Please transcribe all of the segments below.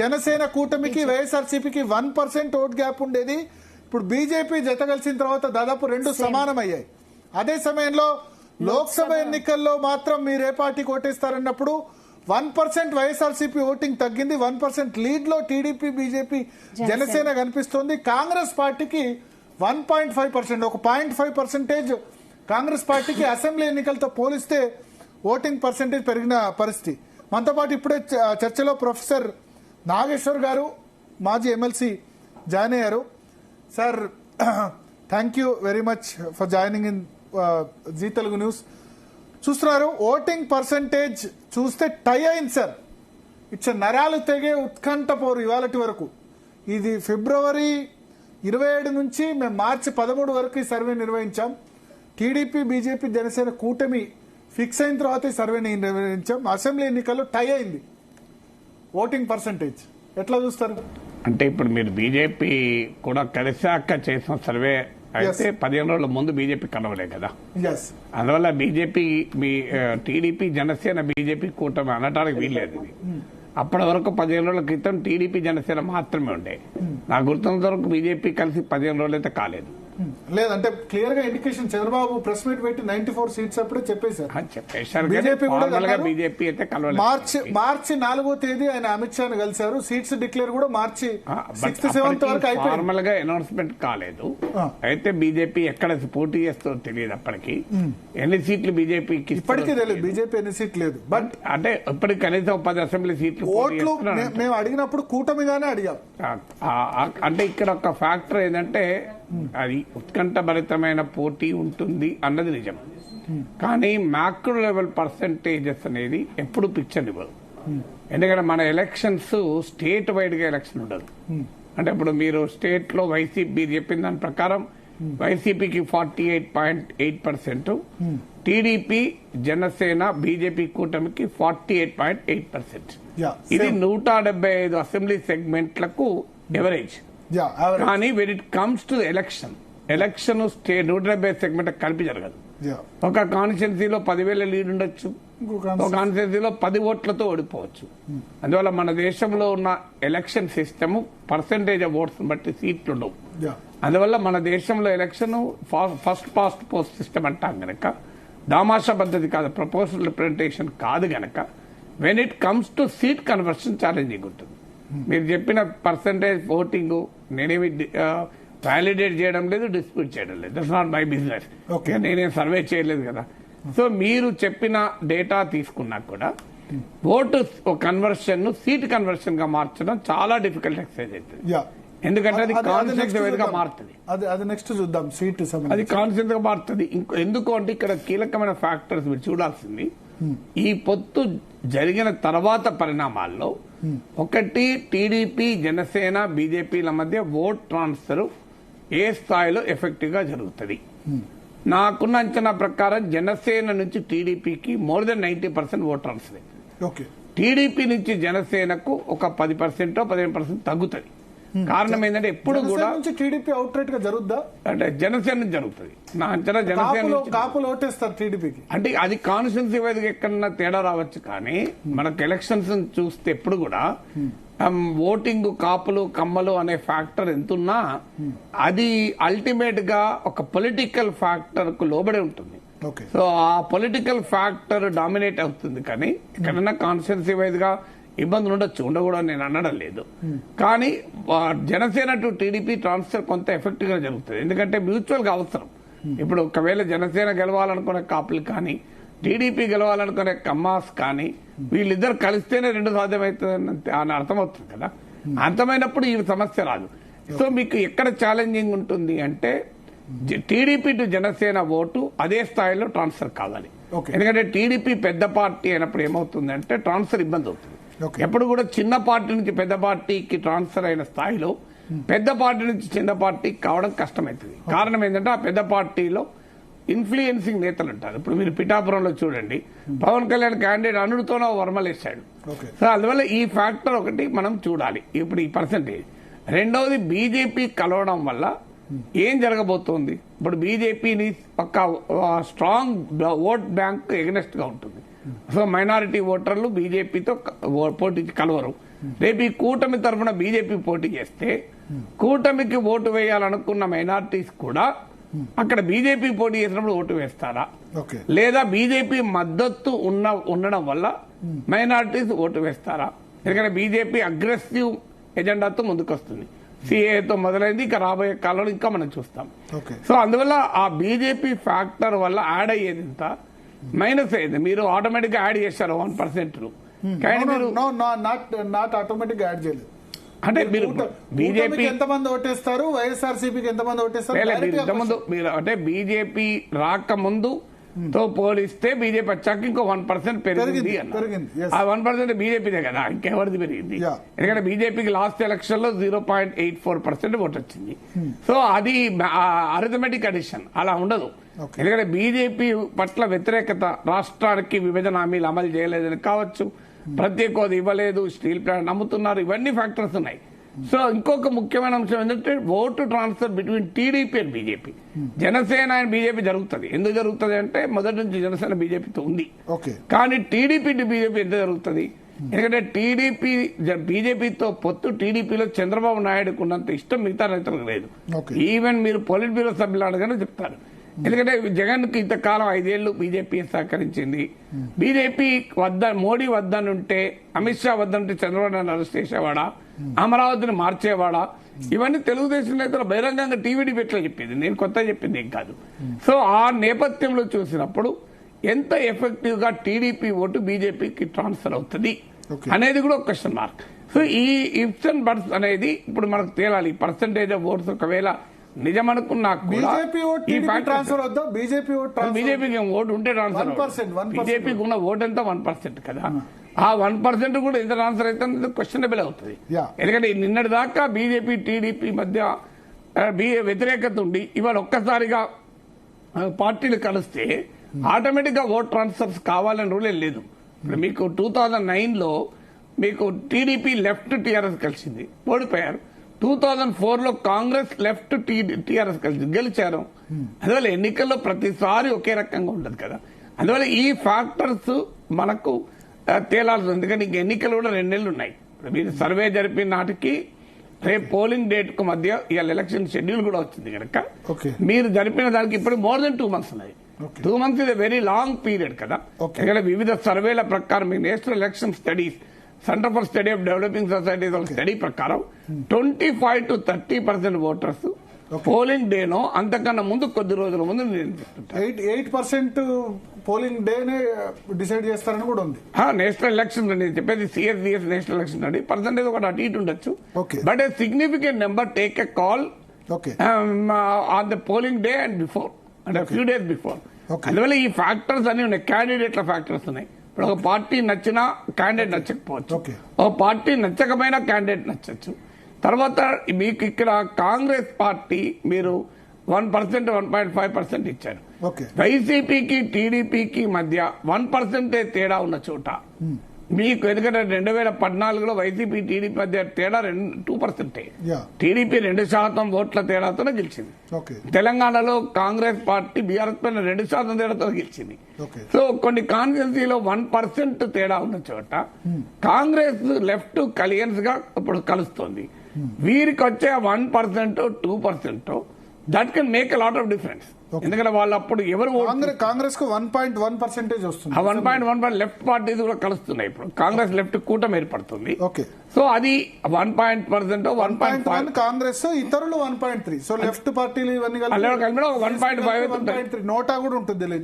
జనసేన కూటమికి వైఎస్ఆర్సీపీకి 1% vote gap ఉండేది. ఇప్పుడు బీజేపీ జత కలిసిన తర్వాత దాదాపు 2 సమానమయ్యాయి. అదే సమయంలో లోక్సభ ఎన్నికల్లో మాత్రం మీరు ఏ పార్టీకి ఓటేస్తారన్నప్పుడు 1% వైఎస్ఆర్సీపీ ఓటింగ్ తగ్గింది. 1% లీడ్ లో టీడీపీ, బీజేపీ, జనసేన కనిపిస్తోంది. కాంగ్రెస్ పార్టీకి 1.5%, ఒక 0.5% కాంగ్రెస్ పార్టీకి అసెంబ్లీ ఎన్నికలతో పోలిస్తే ఓటింగ్ పర్సెంటేజ్ పెరిగిన పరిస్థితి. మనతో పాటు ఇప్పుడే చర్చలో ప్రొఫెసర్ నాగేశ్వర్ గారు, మాజీ ఎమ్మెల్సీ జాయిన్ అయ్యారు. Sir, thank you very much for joining in Zee Telugu news. చూస్తున్నారు, ఓటింగ్ పర్సెంటేజ్ చూస్తే టై అయింది సార్. ఇట్స్ నరాలు తెగే ఉత్కంఠ పోరు ఇవాళటి వరకు. ఇది ఫిబ్రవరి 27 నుంచి మేము మార్చి 13 వరకు ఈ సర్వే నిర్వహించాం. టీడీపీ, బీజేపీ, జనసేన కూటమి ఫిక్స్ అయిన తర్వాత ఈ సర్వేని నిర్వహించాం. అసెంబ్లీ ఎన్నికల్లో టై అయింది ఓటింగ్ పర్సెంటేజ్. ఎట్లా చూస్తారు? అంటే ఇప్పుడు మీరు బీజేపీ కూడా కలిసాక చేసిన సర్వే అయితే 15 రోజుల ముందు బీజేపీ కలవలే కదా. అందువల్ల బీజేపీ టీడీపీ, జనసేన, బీజేపీ కూటమి అనటానికి వీల్లేదు. అప్పటి వరకు 15 రోజుల క్రితం టీడీపీ, జనసేన మాత్రమే ఉండే. నాకు గుర్తున్నంత వరకు బీజేపీ కలిసి 15 రోజులు అయితే కాలేదు. లేదంటే క్లియర్ గా ఇండికేషన్ చంద్రబాబు ప్రెస్ మీట్ పెట్టి 94 సీట్స్ అప్పుడే చెప్పేశారు. బీజేపీ అయితే కలవలేదు. మార్చి 4వ తేదీ ఆయన అమిత్ షాను కలిశారు. సీట్స్ డిక్లేర్ కూడా మార్చి 6th, 7th వరకు అయిపోయింది. ఫార్మల్ గా అనౌన్స్మెంట్ కాలేదు. అయితే బీజేపీ ఎక్కడ పోటీ చేస్తుందో తెలియదు. అప్పటికి ఎన్ని సీట్లు బీజేపీకి ఇప్పటికీ తెలియదు. బీజేపీ ఎన్ని సీట్లు లేదు. బట్ అంటే ఇప్పటికి కనీసం 10 అసెంబ్లీ సీట్లు ఓట్లు మేము అడిగినప్పుడు కూటమిగానే అడిగాం. అంటే ఇక్కడ ఒక ఫ్యాక్టర్ ఏంటంటే అది ఉత్కంఠభరితమైన పోటీ ఉంటుంది అన్నది నిజం. కానీ మ్యాక్రో లెవెల్ పర్సెంటేజెస్ అనేది ఎప్పుడు పిక్చర్ ఇవ్వదు. ఎందుకంటే మన ఎలక్షన్స్ స్టేట్ వైడ్ గా ఎలక్షన్ ఉండదు. అంటే ఇప్పుడు మీరు స్టేట్ లో వైసీపీ చెప్పిన దాని ప్రకారం వైసీపీకి 48.8%, టీడీపీ, జనసేన, బీజేపీ కూటమికి 48.8%. ఇది 175 అసెంబ్లీ సెగ్మెంట్లకు ఎవరేజ్. కానీ when it comes to election 170 segment కలిపి జరగదు. ఒక కాన్స్టిట్యున్సీలో 10,000 లీడ్ ఉండొచ్చు, ఒక కాన్స్టిట్యున్సీలో 10 ఓట్లతో ఓడిపోవచ్చు. అందువల్ల మన దేశంలో ఉన్న election system percentage of votes బట్టి సీట్లు ఉండవు. అందువల్ల మన దేశంలో election first past post system అంటాం గనక, దామాషా పద్ధతి కాదు, ప్రపోజల్ రిప్రజెంటేషన్ కాదు గనక, when it comes to seat conversion challenging ఉంటుంది. మీరు చెప్పిన పర్సంటేజ్ ఓటింగ్ నేనేమి వ్యాలిడేట్ చేయడం లేదు, డిస్ప్యూట్ చేయడం లేదు. That's not my business. నేనేం సర్వే చేయలేదు కదా. సో మీరు చెప్పిన డేటా తీసుకున్నా కూడా ఓటు కన్వర్షన్ ను సీట్ కన్వర్షన్ గా మార్చడం చాలా డిఫికల్ట్ ఎక్సర్సైజ్ అవుతుంది. ఎందుకంటే అది కాన్స్టిట్యూన్స్ గా మారుతుంది. అది నెక్స్ట్ చూద్దాం. సీట్ అది కాన్స్టిట్యూన్స్ గా మారుతుంది. ఎందుకు అంటే ఇక్కడ కీలకమైన ఫ్యాక్టర్స్ మీరు చూడాల్సింది ఈ పొత్తు జరిగిన తర్వాత పరిణామాల్లో ఒకటి, టీడీపీ, జనసేన, బీజేపీల మధ్య ఓట్ ట్రాన్స్ఫర్ ఏ స్థాయిలో ఎఫెక్టివ్ గా జరుగుతుంది. నాకున్న అంచనా ప్రకారం జనసేన నుంచి టీడీపీకి more than 90% vote transfer. TDP నుంచి జనసేనకు ఒక 10%, 15% తగ్గుతుంది. కారణం ఏంటంటే ఎప్పుడు కూడా టీడీపీ అవుట్ రైట్ గా జరుగుద్దా అంటే జనసేన జరుగుతుంది. నా అంచనా జనసేన కాపులు ఓటేస్తారు టీడీపీకి. అంటే అది కాన్స్టిట్యున్సీ వైజ్ ఎక్కడన్నా తేడా రావచ్చు. కానీ మనకు ఎలక్షన్స్ చూస్తే ఎప్పుడు కూడా ఓటింగ్ కాపులు, కమ్మలు అనే ఫ్యాక్టర్ ఎంతున్నా అది అల్టిమేట్ గా ఒక పొలిటికల్ ఫ్యాక్టర్ కు లోబడి ఉంటుంది. సో ఆ పొలిటికల్ ఫ్యాక్టర్ డామినేట్ అవుతుంది. కానీ ఎక్కడన్నా కాన్స్టిట్యున్సీ వైజ్ గా ఇబ్బందులు ఉండొచ్చు, ఉండకూడదు నేను అనడం లేదు. కానీ జనసేన టు టీడీపీ ట్రాన్స్ఫర్ కొంత ఎఫెక్టివ్ గా జరుగుతుంది. ఎందుకంటే మ్యూచువల్ గా అవసరం. ఇప్పుడు ఒకవేళ జనసేన గెలవాలనుకునే కాపులు కానీ, టీడీపీ గెలవాలనుకునే కమ్మాస్ కానీ, వీళ్ళిద్దరు కలిస్తేనే 2 సాధ్యమవుతుంది అని అర్థమవుతుంది కదా. అర్థమైనప్పుడు ఈ సమస్య రాదు. సో మీకు ఎక్కడ ఛాలెంజింగ్ ఉంటుంది అంటే టీడీపీ టు జనసేన ఓటు అదే స్థాయిలో ట్రాన్స్ఫర్ కావాలి. ఎందుకంటే టీడీపీ పెద్ద పార్టీ అయినప్పుడు ఏమవుతుందంటే ట్రాన్స్ఫర్ ఇబ్బంది అవుతుంది. ఎప్పుడు కూడా చిన్న పార్టీ నుంచి పెద్ద పార్టీకి ట్రాన్స్ఫర్ అయిన స్థాయిలో పెద్ద పార్టీ నుంచి చిన్న పార్టీకి కావడం కష్టమవుతుంది. కారణం ఏంటంటే ఆ పెద్ద పార్టీలో ఇన్ఫ్లుయెన్సింగ్ నేతలు ఉంటారు. ఇప్పుడు మీరు పిఠాపురంలో చూడండి, పవన్ కళ్యాణ్ క్యాండిడేట్ అనుడితోనో వర్మలేశాడు. సో అందువల్ల ఈ ఫ్యాక్టర్ ఒకటి మనం చూడాలి. ఇప్పుడు ఈ పర్సెంటేజ్. రెండవది, బీజేపీ కలవడం వల్ల ఏం జరగబోతోంది. ఇప్పుడు బీజేపీని ఒక స్ట్రాంగ్ ఓట్ బ్యాంక్ ఎగనెస్ట్ గా ఉంటుంది. సో మైనారిటీ ఓటర్లు బీజేపీతో పోటీకి కలవరు. రేపు ఈ కూటమి తరఫున బీజేపీ పోటీ చేస్తే కూటమికి ఓటు వేయాలనుకున్న మైనార్టీస్ కూడా అక్కడ బీజేపీ పోటీ చేసినప్పుడు ఓటు వేస్తారా, లేదా బీజేపీ మద్దతు ఉండడం వల్ల మైనార్టీస్ ఓటు వేస్తారా? ఎందుకంటే బీజేపీ అగ్రెసివ్ ఎజెండాతో ముందుకొస్తుంది. సిఏతో మొదలైంది, ఇక రాబోయే కాలంలో ఇంకా మనం చూస్తాం. సో అందువల్ల ఆ బీజేపీ ఫ్యాక్టర్ వల్ల యాడ్ అయ్యేది ఇంత, మైనస్ అయ్యేది. మీరు ఆటోమేటిక్ గా యాడ్ చేశారు 1%. కానీ మీరు నాట్ ఆటోమేటిక్ యాడ్ చేయలేదు. అంటే మీరు బీజేపీ ఎంతమంది ఓటేస్తారు, వైఎస్ఆర్సీపీకి ఎంతమంది ఓటేస్తారు? మీరు అంటే బీజేపీ రాకముందు తో పోలిస్తే బీజేపీ వచ్చాక ఇంకో 1% పెరిగింది అన్న. ఆ 1% బీజేపీదే కదా, ఇంకెవరిది పెరిగింది? ఎందుకంటే బీజేపీకి లాస్ట్ ఎలక్షన్ లో 0.84% ఓటు వచ్చింది. సో అది అరిథమెటిక్ అడిషన్, అలా ఉండదు. ఎందుకంటే బీజేపీ పట్ల వ్యతిరేకత, రాష్ట్రానికి విభజన హామీలు అమలు చేయలేదని కావచ్చు, ప్రత్యేక హోదా ఇవ్వలేదు, స్టీల్ ప్లాంట్ అమ్ముతున్నారు, ఇవన్నీ ఫ్యాక్టర్స్ ఉన్నాయి. సో ఇంకొక ముఖ్యమైన అంశం ఏంటంటే vote transfer between TDP and BJP, Janasena and BJP జరుగుతుంది. ఎందుకు జరుగుతుంది అంటే మొదటి నుంచి జనసేన బీజేపీతో ఉంది, కానీ టీడీపీ టు బీజేపీ ఎంత జరుగుతుంది? ఎందుకంటే టీడీపీ బీజేపీతో పొత్తు, టీడీపీలో చంద్రబాబు నాయుడుకు ఉన్నంత ఇష్టం మిగతా నేతలకు లేదు. ఈవెన్ మీరు పొలిట్ బ్యూరో సభ్యులు అడగానే చెప్తారు. ఎందుకంటే జగన్ కి ఇంతకాలం 5 ఏళ్లు బీజేపీ సహకరించింది. బీజేపీ మోడీ వద్దనుంటే, అమిత్ షా వద్దనుంటే చంద్రబాబు నాయుడు అరెస్ట్ చేసేవాడా, అమరావతిని మార్చేవాడా? ఇవన్నీ తెలుగుదేశం నేతలు బహిరంగంగా టీవీ డిబేట్లో చెప్పింది, నేను కొత్త చెప్పింది ఏం కాదు. సో ఆ నేపథ్యంలో చూసినప్పుడు ఎంత ఎఫెక్టివ్ గా టీడీపీ ఓటు బీజేపీకి ట్రాన్స్ఫర్ అవుతుంది అనేది కూడా ఒక క్వశ్చన్ మార్క్. సో ఈ ఇఫ్స్ అండ్ బట్స్ అనేది ఇప్పుడు మనకు తేలాలి. పర్సంటేజ్ ఆఫ్ ఓట్స్ ఒకవేళ నిజమనుకున్నా కూడా బీజేపీకి ఓటు ఉంటే ట్రాన్స్ఫర్, బీజేపీకి ఉన్న ఓటు ఎంత 1% కదా, ఆ 1% కూడా ఎంత ట్రాన్స్ఫర్ అయితే క్వశ్చనబుల్ అవుతుంది. ఎందుకంటే నిన్నటి దాకా బీజేపీ టీడీపీ మధ్య వ్యతిరేకత ఉండి ఇవాళ ఒక్కసారిగా పార్టీలు కలిస్తే ఆటోమేటిక్ గా ఓట్ ట్రాన్స్ఫర్స్ కావాలని రూల్ ఏం లేదు. మీకు 2009లో మీకు టీడీపీ లెఫ్ట్ టీఆర్ఎస్ కలిసింది, ఓడిపోయారు. 2004లో కాంగ్రెస్ లెఫ్ట్ టీఆర్ఎస్ కలిసి గెలిచారు. అందువల్ల ఎన్నికల్లో ప్రతిసారి ఒకే రకంగా ఉండదు కదా. అందువల్ల ఈ ఫ్యాక్టర్స్ మనకు తేలాల్సి, ఎందుకంటే ఇంక ఎన్నికలు కూడా 2 నెలలు ఉన్నాయి. మీరు సర్వే జరిపిన నాటికి రేపు పోలింగ్ డేట్ కు మధ్య ఇవాళ ఎలక్షన్ షెడ్యూల్ కూడా వచ్చింది కనుక మీరు జరిపిన దానికి ఇప్పుడు మోర్ దెన్ 2 months ఉన్నాయి. 2 months ఇది వెరీ లాంగ్ పీరియడ్ కదా. ఎందుకంటే వివిధ సర్వేల ప్రకారం national election studies, centre for study of developing societies study ప్రకారం 25 to 30% ఓటర్స్ పోలింగ్ డేనో అంతకన్నా ముందు కొద్ది రోజుల ముందు 8% పోలింగ్ డేనే డిసైడ్ చేస్తారని కూడా ఉంది. నేషనల్ ఎలక్షన్ నేను చెప్పేది సిఎస్డిఎస్ నేషనల్ ఎలక్షన్ అండి. పర్సెంటేజ్ ఒకటి అటు ఇటు ఉండొచ్చు, but a significant number take a call on the polling day and before and few days before. అందువల్ల ఈ ఫ్యాక్టర్స్ అన్ని ఉన్నాయి, క్యాండిడేట్ల ఫ్యాక్టర్స్ ఉన్నాయి. ఇప్పుడు ఒక పార్టీ నచ్చినా క్యాండిడేట్ నచ్చకపోవచ్చు, ఒక పార్టీ నచ్చకపోయినా క్యాండిడేట్ నచ్చచ్చు. తర్వాత మీకు ఇక్కడ కాంగ్రెస్ పార్టీ మీరు 1%, 1.5% ఇచ్చారు. వైసీపీకి టీడీపీకి మధ్య 1% తేడా ఉన్న చోట మీకు, ఎందుకంటే 2014లో వైసీపీ టీడీపీ మధ్య తేడా 2%. టీడీపీ 2% ఓట్ల తేడాతోనే గెలిచింది. తెలంగాణలో కాంగ్రెస్ పార్టీ బీఆర్ఎస్ పైన 2% తేడాతో గెలిచింది. సో కొన్ని కాన్స్టిట్యున్సీలో 1% తేడా ఉన్న చోట కాంగ్రెస్ లెఫ్ట్ అలయన్స్ గా ఇప్పుడు కలుస్తోంది. వీరికి వచ్చే 1%, 2% that can make a lot of difference. ఎందుకంటే వాళ్ళు అప్పుడు ఎవరు కాంగ్రెస్ కు 1.1% వస్తుంది. 1.1 లెఫ్ట్ పార్టీస్ కూడా కలుస్తున్నాయి. ఇప్పుడు కాంగ్రెస్ లెఫ్ట్ కూటమి ఏర్పడుతుంది. సో అది 1% 1.5 కాంగ్రెస్, ఇతరులు 1.3. సో లెఫ్ట్ పార్టీలు ఇవన్నీ 1.5 నోటా కూడా ఉంటుంది.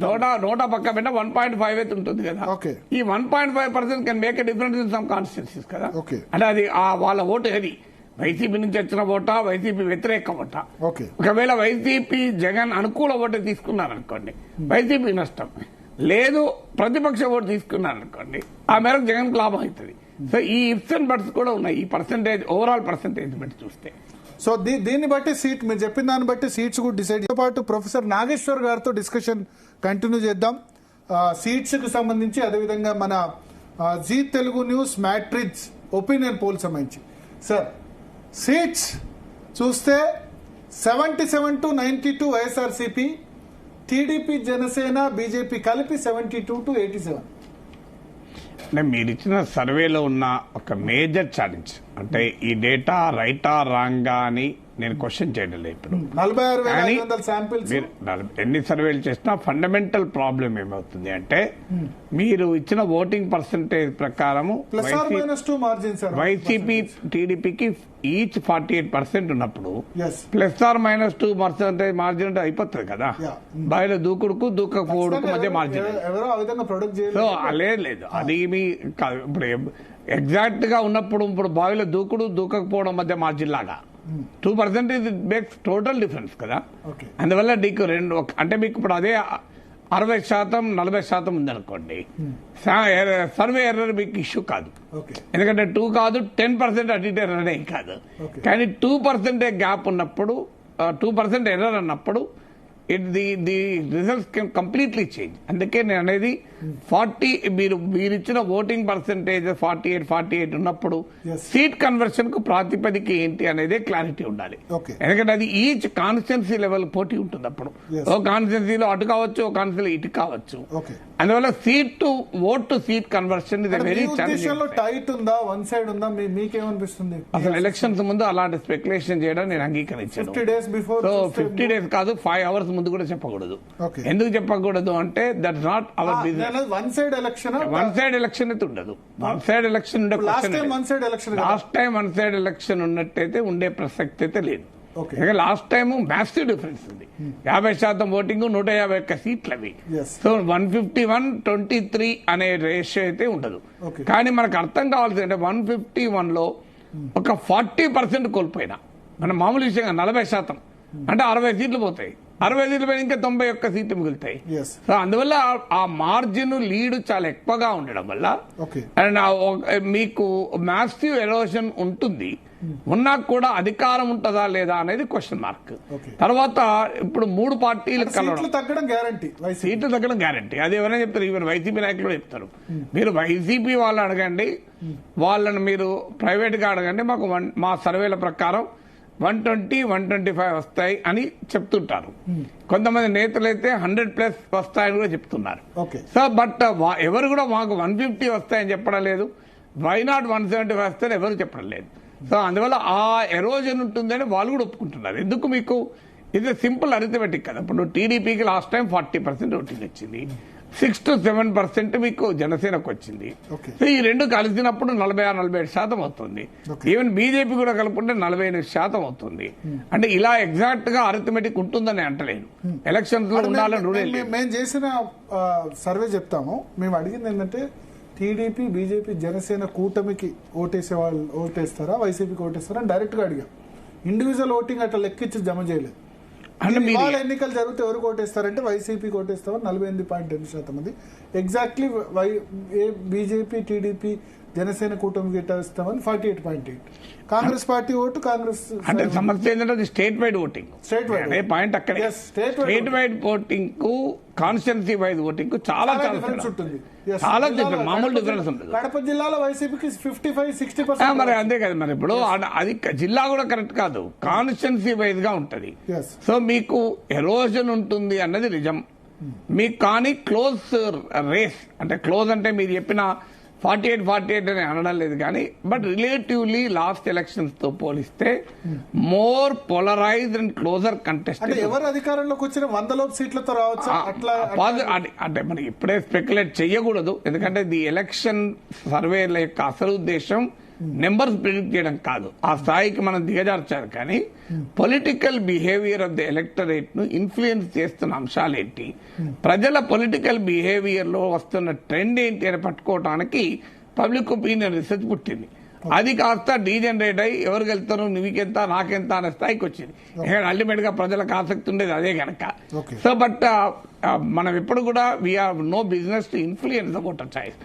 నోటా పక్క పెట్టిన 1.5 అయితే ఉంటుంది కదా. ఈ 1.5% can make a difference in some constituencies కదా. అంటే అది వాళ్ళ ఓటు ఏది వైసీపీ నుంచి వచ్చిన ఓటా, వైసీపీ వ్యతిరేక ఓటా. ఒకవేళ వైసీపీ జగన్ అనుకూల ఓటు తీసుకున్నారనుకోండి వైసీపీ నష్టం, లేదు ప్రతిపక్ష ఓటు తీసుకున్నారనుకోండి ఆ మేరకు జగన్ లాభం అవుతుంది. సో ఈ ఇఫ్స్ అండ్ బట్స్ కూడా ఉన్నాయి ఈ పర్సెంటేజ్, ఓవరాల్ పర్సెంటేజ్ బట్టి చూస్తే. సో దీన్ని బట్టి సీట్, మీరు చెప్పిన దాన్ని బట్టి సీట్స్ కూడా డిసైడ్. పాటు ప్రొఫెసర్ నాగేశ్వర్ గారితో డిస్కషన్ కంటిన్యూ చేద్దాం సీట్స్ కు సంబంధించి, అదేవిధంగా మన Zee Telugu news matrix opinion poll సంబంధించి. సార్, సీట్స్ చూస్తే 77 to 92 YSRCP, TDP, Janasena, BJP కలిపి 72 to 87. అంటే మీరు ఇచ్చిన సర్వేలో ఉన్న ఒక మేజర్ ఛాలెంజ్ అంటే ఈ డేటా రైటా రాంగా అని నేను క్వశ్చన్ చేయడం లేదు ఇప్పుడు. 46,500 శాంపిల్స్ మీరు ఎన్ని సర్వేలు చేసినా ఫండమెంటల్ ప్రాబ్లం ఏమవుతుంది అంటే మీరు ఇచ్చిన ఓటింగ్ పర్సంటేజ్ ప్రకారము వైసీపీ టీడీపీకి ఈచ్ 48% ఉన్నప్పుడు +2% మార్జిన్ అంటే అయిపోతుంది కదా. బావిలో దూకుడుకు దూకపోవడానికి మధ్య మార్జిన్. సో లేదు అది మీ ఇప్పుడు ఎగ్జాక్ట్ గా ఉన్నప్పుడు ఇప్పుడు బావిలో దూకుడు దూకపోవడం మధ్య మార్జిన్ లాగా 2% ఇది మేక్స్ టోటల్ డిఫరెన్స్ కదా. అందువల్ల నీకు అంటే మీకు ఇప్పుడు అదే 60% 40% ఉందనుకోండి, సర్వే ఎర్రర్ మీకు ఇష్యూ కాదు. ఎందుకంటే 2 కాదు 10% అటు ఎర్రర్ అనే కాదు. కానీ 2% గ్యాప్ ఉన్నప్పుడు 2% ఎర్రర్ అన్నప్పుడు the results can completely change. అందుకే నేను అనేది 40 మీరు ఇచ్చిన ఓటింగ్ పర్సెంటేజ్ 48 ఉన్నప్పుడు సీట్ కన్వర్షన్ కు ప్రాతిపదిక ఏంటి అనేది క్లారిటీ ఉండాలి. ఎందుకంటే అది ఈచ్ కాన్స్టిట్యున్సీ లెవెల్ పోటీ ఉంటుంది. అప్పుడు ఓ కాన్స్టిట్యున్సీలో అటు కావచ్చు, ఓ కాన్స్టిట్యున్సీ ఇటు కావచ్చు. అందువల్ల ఓట్ టు సీట్ కన్వర్షన్ ఇది వెరీ టైట్ ఉందా, వన్ సైడ్ ఉందా, మీకేమనిపిస్తుంది? అసలు ఎలక్షన్స్ ముందు అలాంటి స్పెక్యులేషన్ చేయడం నేను అంగీకరించాను. 50 days కాదు 5 hours ముందు కూడా చెప్పకూడదు. ఎందుకు చెప్పకూడదు అంటే that's not our business. One side election అయితే ఉండదు. One side election last time one side election ఉన్నట్టయితే ఉండే ప్రసక్తి అయితే లేదు. లాస్ట్ టైం మ్యాసివ్ డిఫరెన్స్ ఉంది. 50% ఓటింగ్ 151 సీట్లు అవి. సో 151-23 అనే రేషియో అయితే ఉండదు. కానీ మనకు అర్థం కావాల్సింది అంటే 151 లో ఒక 40% కోల్పోయినా మన మామూలు విషయంగా 40% అంటే 60 సీట్లు పోతాయి. 60 సీట్లు పైన ఇంకా 91 సీట్లు మిగులుతాయి. సో అందువల్ల ఆ మార్జిన్ లీడ్ చాలా ఎక్కువగా ఉండడం వల్ల అండ్ మీకు మ్యాసివ్ ఎరోషన్ ఉంటుంది. ఉన్నా కూడా అధికారం ఉంటుందా లేదా అనేది క్వశ్చన్ మార్క్. తర్వాత ఇప్పుడు 3 పార్టీలు తగ్గడం గ్యారంటీ, సీట్లు తగ్గడం గ్యారంటీ. అది ఎవరైనా చెప్తారు, ఈవెన్ వైసీపీ నాయకులు చెప్తారు. మీరు వైసీపీ వాళ్ళు అడగండి, వాళ్ళని మీరు ప్రైవేట్ గా అడగండి, మాకు మా సర్వేల ప్రకారం 120-125 వస్తాయి అని చెప్తుంటారు. కొంతమంది నేతలు అయితే 100+ వస్తాయని కూడా చెప్తున్నారు. సో బట్ ఎవరు కూడా మాకు 150 వస్తాయని చెప్పడం లేదు. వై నాట్ 175 వస్తాయని ఎవరు చెప్పడం లేదు. సో అందువల్ల ఆ ఎరోజన్ ఉంటుందని వాళ్ళు కూడా ఒప్పుకుంటున్నారు. ఎందుకు మీకు ఇది సింపుల్ అరిథమెటిక్ కదా. ఇప్పుడు టీడీపీకి లాస్ట్ టైం 40% ఓటింగ్ వచ్చింది, 6 to 7% మీకు జనసేనకు వచ్చింది. సో ఈ రెండు కలిసినప్పుడు 46-47% అవుతుంది. ఈవెన్ బీజేపీ కూడా కలుపుకుంటే 48% అవుతుంది. అంటే ఇలా ఎగ్జాక్ట్ గా అరిథమెటిక్ ఉంటుందని అంటలేను. ఎలక్షన్స్ లో ఉండాలని రూల్. మేము చేసిన సర్వే చెప్తాము. మేము అడిగింది ఏంటంటే టీడీపీ, బీజేపీ, జనసేన కూటమికి ఓటేసే వాళ్ళు ఓటేస్తారా, వైసీపీకి ఓటేస్తారా అని డైరెక్ట్ గా అడిగాం. ఇండివిజువల్ ఓటింగ్ అట్లా లెక్కించి జమ చేయలేదు. ఎన్నికలు జరిగితే ఎవరికి ఓటేస్తారంటే వైసీపీకి ఓటేస్తామని 48.8% మంది, ఎగ్జాక్ట్లీ బీజేపీ, టీడీపీ, జనసేన కూటమికి ఇస్తామని 48.8%. Congress party vote Congress. అంటే సమస్య ఏంటంటే స్టేట్ వైడ్ ఓటింగ్, పాయింట్ అక్కడ స్టేట్ వైడ్ ఓటింగ్ కు కాన్స్టిట్యున్సీ వైజ్ ఓటింగ్ కు చాలా డిఫరెన్స్ ఉంటుంది. చాలా డిఫరెన్స్, మామూలు డిఫరెన్స్ ఉంటుంది. కడప జిల్లాలో వైసీపీకి 55-60%. మరి అంతే కదా. మరి ఇప్పుడు అది జిల్లా కూడా కరెక్ట్ కాదు, కాన్స్టిట్యున్సీ వైజ్ గా ఉంటది. సో మీకు ఎరోజన్ ఉంటుంది అన్నది నిజం. మీకు కానీ క్లోజ్ రేస్ అంటే క్లోజ్ అంటే మీరు చెప్పిన 48 అని అనడం లేదు కానీ, బట్ రిలేటివ్లీ లాస్ట్ ఎలక్షన్స్ తో పోలిస్తే more polarised and closer contest. ఎవరు అధికారంలోకి వచ్చిన 100 సీట్లతో రావచ్చు అంటే మనం ఇప్పుడే స్పెక్యులేట్ చేయకూడదు. ఎందుకంటే ది ఎలక్షన్ సర్వేల యొక్క అసలు ఉద్దేశం నెంబర్స్ ప్రిడిక్ట్ చేయడం కాదు. ఆ స్థాయికి మనం దిగజార్చారు. కానీ political behaviour of the electorate ను ఇన్ఫ్లుయెన్స్ చేస్తున్న అంశాలు ఏంటి, ప్రజల పొలిటికల్ బిహేవియర్ లో వస్తున్న ట్రెండ్ ఏంటి అని పట్టుకోవడానికి పబ్లిక్ ఒపీనియన్ రీసెర్చ్ పుట్టింది. అది కాస్త డీజనరేట్ అయ్యి ఎవరికి వెళ్తాను నువ్వుకెంత నాకెంత అనే స్థాయికి వచ్చింది. అల్టిమేట్ గా ప్రజలకు ఆసక్తి ఉండేది అదే గనక. సో బట్ మనం ఎప్పుడు కూడా we are no business to influence the voter choice.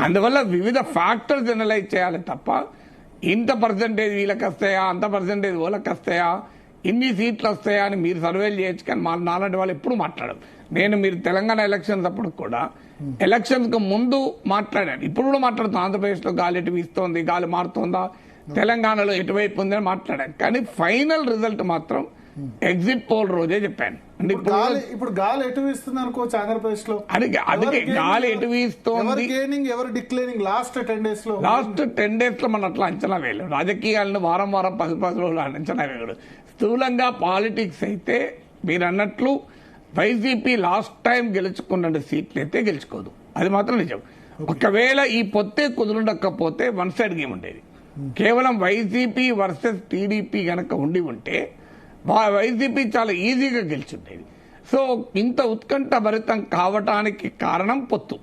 అందువల్ల వివిధ ఫ్యాక్టర్స్ అనలైజ్ చేయాలి తప్ప ఇంత పర్సెంటేజ్ వీళ్ళకి వస్తాయా, అంత పర్సెంటేజ్ వాళ్ళకి వస్తాయా, ఇన్ని సీట్లు వస్తాయా అని మీరు సర్వేలు చేయొచ్చు. కానీ నాలాంటి వాళ్ళు ఎప్పుడు మాట్లాడరు. మీరు తెలంగాణ ఎలక్షన్స్ అప్పుడు కూడా ఎలక్షన్స్ కు ముందు మాట్లాడాను, ఇప్పుడు కూడా మాట్లాడుతాను. ఆంధ్రప్రదేశ్ లో గాలి ఎటు వీస్తోంది, గాలి మారుతోందా, తెలంగాణలో ఎటువైపు ఉందని మాట్లాడాను. కానీ ఫైనల్ రిజల్ట్ మాత్రం ఎగ్జిట్ పోల్ రోజే చెప్పాను. అంటే ఇప్పుడు గాలి ఎటు వీస్తుంది అనుకోవచ్చు ఆంధ్రప్రదేశ్ లో. అందుకే గాలి ఎటు వీస్తోంది, ఎవరు డిక్లేరింగ్ లాస్ట్ 10 days లో మనం అట్లా అంచనా వేయలేము. రాజకీయాలను వారం 10 రోజులు అంచనా వేయడు. స్థూలంగా పాలిటిక్స్ అయితే మీరు అన్నట్లు వైసీపీ లాస్ట్ టైం గెలుచుకున్న సీట్లు అయితే గెలుచుకోదు, అది మాత్రం నిజం. ఒకవేళ ఈ పొత్తే కుదురుండకపోతే వన్ సైడ్ గేమ్ ఉండేది. కేవలం వైసీపీ వర్సెస్ టీడీపీ గనక ఉంటే వైసీపీ చాలా ఈజీగా గెలిచుండేది. సో ఇంత ఉత్కంఠ భరితం కావటానికి కారణం పొత్తు,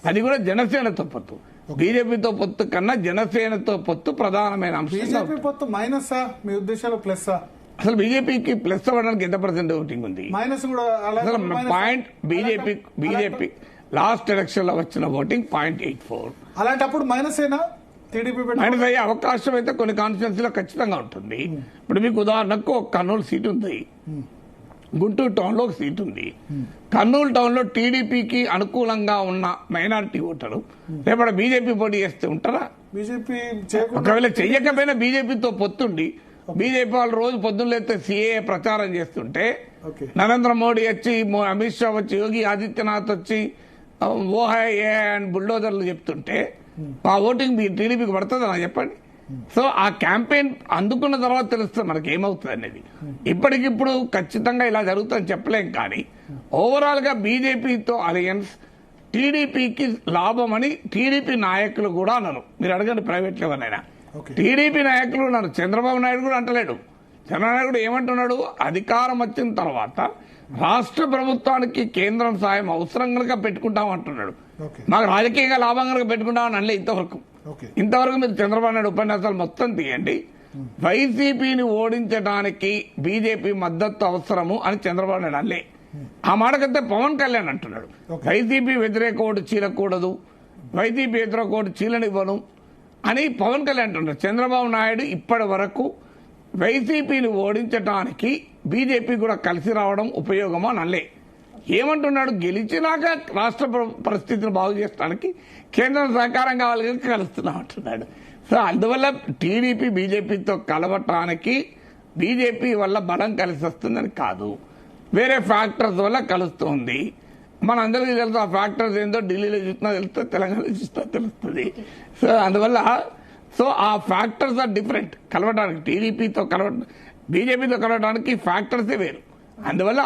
అది కూడా జనసేనతో పొత్తు. బీజేపీతో పొత్తు కన్నా జనసేనతో పొత్తు ప్రధానమైన అంశం. బీజేపీ పొత్తు మైనస్ మీ ఉద్దేశాలు ప్లస్? అసలు బీజేపీకి ప్లస్ అవ్వడానికి ఎంత % ఓటింగ్ ఉంది? మైనస్ కూడా అసలు పాయింట్ బీజేపీ లాస్ట్ ఎలక్షన్ లో వచ్చిన ఓటింగ్ 0.84. అలాంటప్పుడు మైనస్ మైనస్ అయ్యే అవకాశం అయితే కొన్ని కాన్స్టిట్యున్సీలో ఖచ్చితంగా ఉంటుంది. ఇప్పుడు మీకు ఉదాహరణకు ఒక కర్నూలు సీట్ ఉంది, గుంటూరు టౌన్ లో ఒక సీట్ ఉంది. కర్నూలు టౌన్ లో టీడీపీకి అనుకూలంగా ఉన్న మైనారిటీ ఓటరు రేపటి బీజేపీ పోటీ చేస్తే ఉంటారా? బీజేపీ ఒకవేళ చెయ్యకపోయినా బీజేపీతో పొత్తుండి బీజేపీ వాళ్ళు రోజు పొద్దున్న లేస్తే సిఏఏ ప్రచారం చేస్తుంటే నరేంద్ర మోడీ వచ్చి, అమిత్ షా వచ్చి, యోగి ఆదిత్యనాథ్ వచ్చి ఓహే ఏ అండ్ బుల్డోజర్లు చెప్తుంటే ఆ ఓటింగ్ టీడీపీకి పడుతుంది నాకు చెప్పండి. సో ఆ క్యాంపెయిన్ అందుకున్న తర్వాత తెలుస్తుంది మనకి ఏమవుతుంది అనేది. ఇప్పటికిప్పుడు ఖచ్చితంగా ఇలా జరుగుతుందని చెప్పలేం, కానీ ఓవరాల్ గా బీజేపీతో అలయన్స్ టీడీపీకి లాభమని టీడీపీ నాయకులు కూడా అన్నారు. మీరు అడగండి ప్రైవేట్ లెవెల్. టీడీపీ నాయకులు ఉన్నారు, చంద్రబాబు నాయుడు కూడా అంటలేడు. చంద్రబాబు నాయుడు ఏమంటున్నాడు, అధికారం వచ్చిన తర్వాత రాష్ట్ర ప్రభుత్వానికి కేంద్రం సాయం అవసరం కనుక పెట్టుకుంటాం అంటున్నాడు. మాకు రాజకీయంగా లాభం కనుక పెట్టుకుంటామని అనలే ఇంతవరకు. మీరు చంద్రబాబు నాయుడు ఉపన్యాసాలు మొత్తం తీయండి, వైసీపీని ఓడించడానికి బీజేపీ మద్దతు అవసరము అని చంద్రబాబు నాయుడు అనలే. ఆ మాటకంటే పవన్ కళ్యాణ్ అంటున్నాడు వైసీపీ వ్యతిరేక ఓటు చీలకూడదు, వైసీపీ వ్యతిరేక ఓటు చీలనివ్వను అని పవన్ కళ్యాణ్ అంటున్నాడు. చంద్రబాబు నాయుడు ఇప్పటి వరకు వైసీపీని ఓడించడానికి బీజేపీ కూడా కలిసి రావడం ఉపయోగమా నల్లే. ఏమంటున్నాడు, గెలిచినాక రాష్ట్ర పరిస్థితిని బాగు చేయడానికి కేంద్రం సహకారం కావాలి కలుస్తున్నాం అంటున్నాడు. సో అందువల్ల టీడీపీ బీజేపీతో కలవటానికి బీజేపీ వల్ల బలం కలిసి వస్తుందని కాదు, వేరే ఫ్యాక్టర్స్ వల్ల కలుస్తుంది. మనందరికీ తెలుసు ఆ ఫ్యాక్టర్స్ ఏందో, ఢిల్లీలో చూసినా తెలుస్తుంది, తెలంగాణలో చూసినా తెలుస్తుంది. సో అందువల్ల ఆ ఫ్యాక్టర్స్ ఆర్ డిఫరెంట్. కలవడానికి టీడీపీతో బీజేపీతో కలవడానికి ఫ్యాక్టర్సే వేరు. అందువల్ల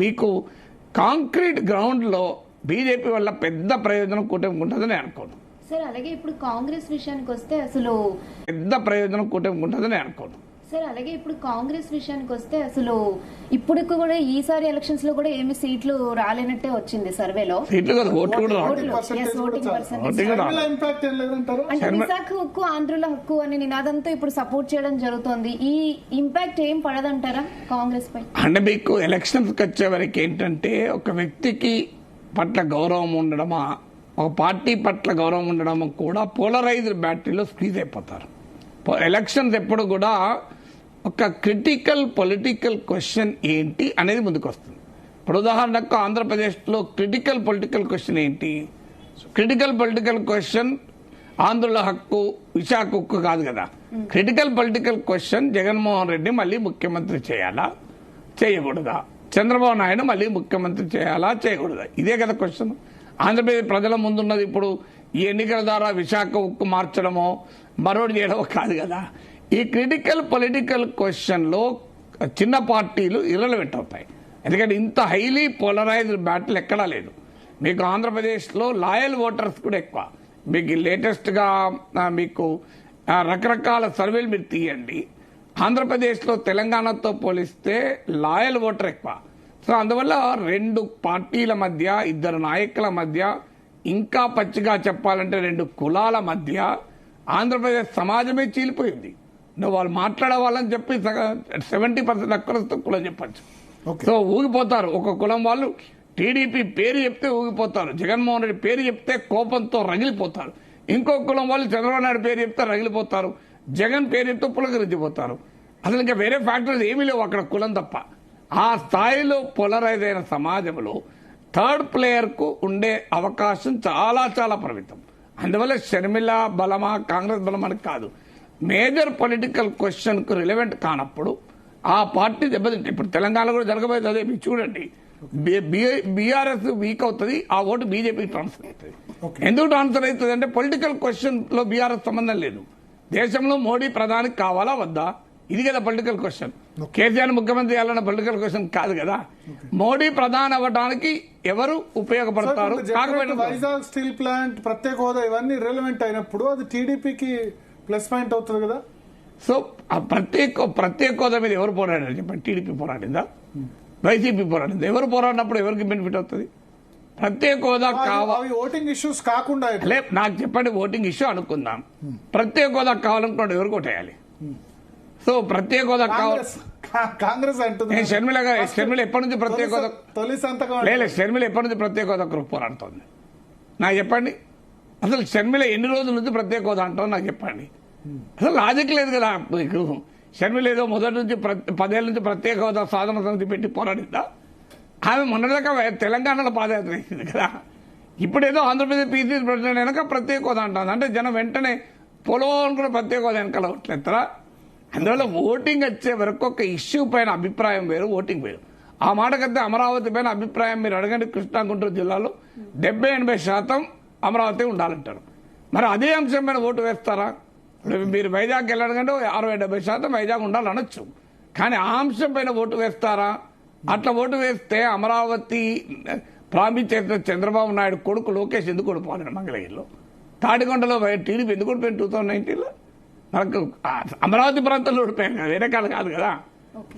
మీకు కాంక్రీట్ గ్రౌండ్ లో బీజేపీ వల్ల పెద్ద ప్రయోజనం కూటమికి ఉంటుందని అనుకోను సార్. అలాగే ఇప్పుడు కాంగ్రెస్ విషయానికి వస్తే అసలు పెద్ద ప్రయోజనం కూటమికి ఉంటుందని అనుకోను సార్. అలాగే ఇప్పుడు కాంగ్రెస్ విషయానికి వస్తే అసలు ఇప్పుడు కూడా ఈసారి ఎలక్షన్స్ లో కూడా ఏమి సీట్లు రాలేనట్టే వచ్చింది సర్వేలో. అంటే విశాఖ హక్కు ఆంధ్రుల హక్కు అనే నినాదంతో ఇప్పుడు సపోర్ట్ చేయడం జరుగుతోంది. ఈ ఇంపాక్ట్ ఏం పడదంటారా కాంగ్రెస్ పై? అంటే మీకు ఎలక్షన్స్ వచ్చే వరకు ఏంటంటే ఒక వ్యక్తికి పట్ల గౌరవం ఉండడమా, ఒక పార్టీ పట్ల గౌరవం ఉండడమా కూడా పోలరైజ్డ్ బ్యాటరీలో స్క్వీజ్ అయిపోతారు. ఎలక్షన్స్ ఎప్పుడు కూడా ఒక క్రిటికల్ పొలిటికల్ క్వశ్చన్ ఏంటి అనేది ముందుకు వస్తుంది. ఇప్పుడు ఉదాహరణకు ఆంధ్రప్రదేశ్లో క్రిటికల్ పొలిటికల్ క్వశ్చన్ ఏంటి? క్రిటికల్ పొలిటికల్ క్వశ్చన్ ఆంధ్రుల హక్కు, విశాఖ హక్కు కాదు కదా. Critical political question Jaganmohan Reddy మళ్ళీ ముఖ్యమంత్రి చేయాలా, చేయకూడదా? చంద్రబాబు నాయుడు మళ్ళీ ముఖ్యమంత్రి చేయాలా, చేయకూడదా? ఇదే కదా క్వశ్చన్. ఆంధ్రప్రదేశ్ ప్రజల ముందున్నది ఇప్పుడు ఈ ఎన్నికల ద్వారా విశాఖ హక్కు మార్చడమో మరోటి చేయడమో కాదు కదా. ఈ క్రిటికల్ పొలిటికల్ క్వశ్చన్ లో చిన్న పార్టీలు ఇర్రెలవెంట్ అవుతాయి. ఎందుకంటే ఇంత హైలీ పోలరైజ్డ్ బ్యాటిల్ ఎక్కడా లేదు. మీకు ఆంధ్రప్రదేశ్లో లాయల్ ఓటర్స్ కూడా ఎక్కువ. మీకు లేటెస్ట్గా మీకు రకరకాల సర్వేలు మీరు తీయండి, ఆంధ్రప్రదేశ్లో తెలంగాణతో పోలిస్తే లాయల్ ఓటర్ ఎక్కువ. సో అందువల్ల రెండు పార్టీల మధ్య, ఇద్దరు నాయకుల మధ్య, ఇంకా పచ్చిగా చెప్పాలంటే రెండు కులాల మధ్య ఆంధ్రప్రదేశ్ సమాజమే చీలిపోయింది. నువ్వు వాళ్ళు మాట్లాడే వాళ్ళని చెప్పి 70% అక్కడతో కులం చెప్పచ్చు. సో ఊగిపోతారు. ఒక కులం వాళ్ళు టీడీపీ పేరు చెప్తే ఊగిపోతారు, జగన్మోహన్ రెడ్డి పేరు చెప్తే కోపంతో రగిలిపోతారు. ఇంకో కులం వాళ్ళు చంద్రబాబు నాయుడు పేరు చెప్తే రగిలిపోతారు, జగన్ పేరు చెప్తే పులకరించిపోతారు. అసలు ఇంకా వేరే ఫ్యాక్టర్స్ ఏమీ లేవు అక్కడ, కులం తప్ప. ఆ స్థాయిలో పోలరైజ్ అయిన సమాజంలో థర్డ్ ప్లేయర్ కు ఉండే అవకాశం చాలా చాలా పరిమితం. అందువల్ల షర్మిల బలమా కాంగ్రెస్ బలమా అని కాదు, మేజర్ పొలిటికల్ క్వశ్చన్ కు రిలవెంట్ కానప్పుడు ఆ పార్టీ దెబ్బతింటే ఇప్పుడు తెలంగాణలో కూడా జరగబోయేది అదే. మీరు చూడండి, బీఆర్ఎస్ వీక్ అవుతుంది, ఆ ఓటు బీజేపీకి ట్రాన్స్ఫర్ అవుతుంది. ఎందుకు ట్రాన్స్ఫర్ అవుతుంది అంటే పొలిటికల్ క్వశ్చన్ లో బీఆర్ఎస్ సంబంధం లేదు. దేశంలో మోడీ ప్రధానికి కావాలా వద్దా, ఇది కదా పొలిటికల్ క్వశ్చన్. కేసీఆర్ ముఖ్యమంత్రి చేయాలన్న పొలిటికల్ క్వశ్చన్ కాదు కదా. మోడీ ప్రధాని అవ్వడానికి ఎవరు ఉపయోగపడతారు. వైజాగ్ స్టీల్ ప్లాంట్, ప్రత్యేక హోదా ఇవన్నీ రిలవెంట్ అయినప్పుడు అది టీడీపీకి ప్లస్ పాయింట్ అవుతుంది కదా. సో ఆ ప్రత్యేక హోదా మీద ఎవరు పోరాడారు చెప్పండి? టీడీపీ పోరాడిందా, వైసీపీ పోరాడిందా? ఎవరు పోరాడినప్పుడు ఎవరికి బెనిఫిట్ అవుతుంది? ప్రత్యేక హోదా కావాలి ఓటింగ్ ఇష్యూస్ కాకుండా నాకు చెప్పండి, ఓటింగ్ ఇష్యూ అనుకుందాం. ప్రత్యేక హోదా కావాలనుకోండి ఎవరు కొట్టేయాలి? సో ప్రత్యేక హోదా కాంగ్రెస్ అంటుంది. షర్మిల ఎప్పటి నుంచి ప్రత్యేక హోదా తొలి సంతకం లేదు, షర్మిల ఎప్పటి నుంచి ప్రత్యేక హోదా పోరాడుతోంది నాకు చెప్పండి. అసలు షర్మిల ఎన్ని రోజుల నుంచి ప్రత్యేక హోదా అంటాం నాకు చెప్పండి. అసలు లాజిక్ లేదు కదా. షర్మిల ఏదో మొదటి నుంచి 10 ఏళ్ల నుంచి ప్రత్యేక హోదా సాధన సమితి పెట్టి పోరాడిందా? ఆమె మొన్నదాకా తెలంగాణలో పాదయాత్ర వేసింది కదా. ఇప్పుడేదో ఆంధ్రప్రదేశ్ పీసీ ప్రెసిడెంట్ వెనక ప్రత్యేక హోదా అంటుంది. అంటే జనం వెంటనే పొలం కూడా ప్రత్యేక హోదా వెనకాల అవట్లేస్తారా? అందువల్ల ఓటింగ్ వచ్చే వరకు ఒక ఇష్యూ పైన అభిప్రాయం వేరు, ఓటింగ్ వేరు. ఆ మాటకైతే అమరావతి పైన అభిప్రాయం మీరు అడగండి, కృష్ణా గుంటూరు జిల్లాలో 70-80% అమరావతి ఉండాలంటారు. మరి అదే అంశం పైన ఓటు వేస్తారా? మీరు వైజాగ్ వెళ్ళడకంటే 60-70% వైజాగ్ ఉండాలనొచ్చు. కానీ ఆ అంశం పైన ఓటు వేస్తారా? అట్లా ఓటు వేస్తే అమరావతి ప్రారంభించేసిన చంద్రబాబు నాయుడు కొడుకు లోకేష్ ఎందుకు ఓడిపోవాలి మంగళగిరిలో? తాడికొండలో టీడీపీ ఎందుకు ఓడిపోయింది 2019లో? మనకు అమరావతి ప్రాంతంలో ఓడిపోయాం కదా, వేరే కాదు కదా.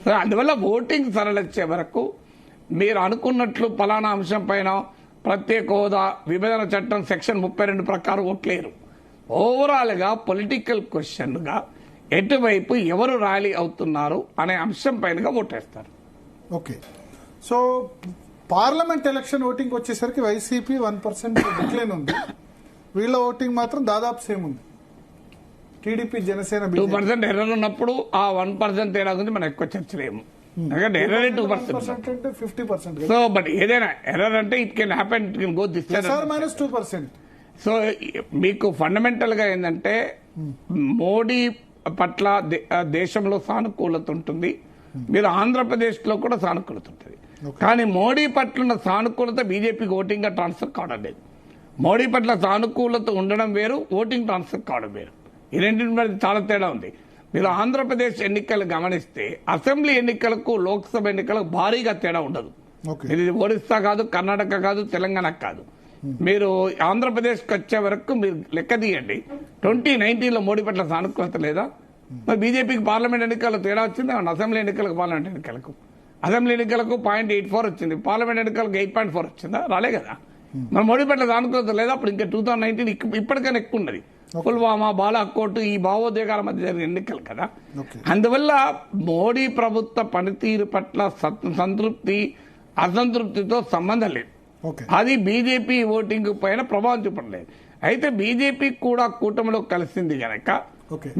సో అందువల్ల ఓటింగ్ సరళిచ్చే వరకు మీరు అనుకున్నట్లు పలానా అంశం పైన ప్రత్యేక హోదా, విభజన చట్టం సెక్షన్ 32 ప్రకారం ఓట్లేరు. ఓవరాల్ గా పొలిటికల్ క్వశ్చన్ గా ఎటువైపు ఎవరు ర్యాలీ అవుతున్నారు అనే అంశం పైనగా ఓటేస్తారు. Okay. So parliament election voting వచ్చేసరికి వైసీపీ 1% డిక్లైన్ ఉంది, వీళ్ళ ఓటింగ్ మాత్రం దాదాపు సేమ్ ఉంది. టీడీపీ, జనసేన 2% ఎర్రర్ ఉన్నప్పుడు ఆ 1% తేడా గురించి మనం ఎక్కువ చర్చలేము. ఎందుకంటే ఎర్రర్ 2% అంటే 50%. సో బట్ ఏదైనా ఎర్రర్ అంటే it can happen, it can go this -2%. So మీకు ఫండమెంటల్ గా ఏంటంటే మోడీ పట్ల దేశంలో సానుకూలత ఉంటుంది, మీరు ఆంధ్రప్రదేశ్ లో కూడా సానుకూలత ఉంటుంది. కానీ మోడీ పట్ల ఉన్న సానుకూలత బీజేపీకి ఓటింగ్ గా ట్రాన్స్ఫర్ కావడం లేదు. మోడీ పట్ల సానుకూలత ఉండడం వేరు, ఓటింగ్ ట్రాన్స్ఫర్ కావడం వేరు. ఈ రెండింటి మధ్య చాలా తేడా ఉంది. మీరు ఆంధ్రప్రదేశ్ ఎన్నికలు గమనిస్తే అసెంబ్లీ ఎన్నికలకు, లోక్సభ ఎన్నికలకు భారీగా తేడా ఉండదు. ఇది ఒరిస్సా కాదు, కర్ణాటక కాదు, తెలంగాణ కాదు. మీరు ఆంధ్రప్రదేశ్కి వచ్చే వరకు మీరు లెక్క తీయండి. 2019లో మోడీ పట్ల సానుకూలత లేదా? మరి బీజేపీకి పార్లమెంట్ ఎన్నికల్లో తేడా వచ్చింది. అసెంబ్లీ ఎన్నికలకు, పార్లమెంట్ ఎన్నికలకు, అసెంబ్లీ ఎన్నికలకు 0.84 వచ్చింది, పార్లమెంట్ ఎన్నికలకు 8.4 వచ్చిందా? రాలే కదా. మరి మోడీ పట్ల సానుకూలత లేదా? అప్పుడు ఇంకా 2019 ఇప్పటికైనా ఎక్కువ ఉన్నది. పుల్వామా, బాలాకోట్, ఈ భావోద్వేగాల మధ్య జరిగిన ఎన్నికలు కదా. అందువల్ల మోడీ ప్రభుత్వ పనితీరు పట్ల సంతృప్తి, అసంతృప్తితో సంబంధం లేదు. అది బీజేపీ ఓటింగ్ పైన ప్రభావం చూపలేదు. అయితే బీజేపీ కూడా కూటమిలో కలిసింది కనుక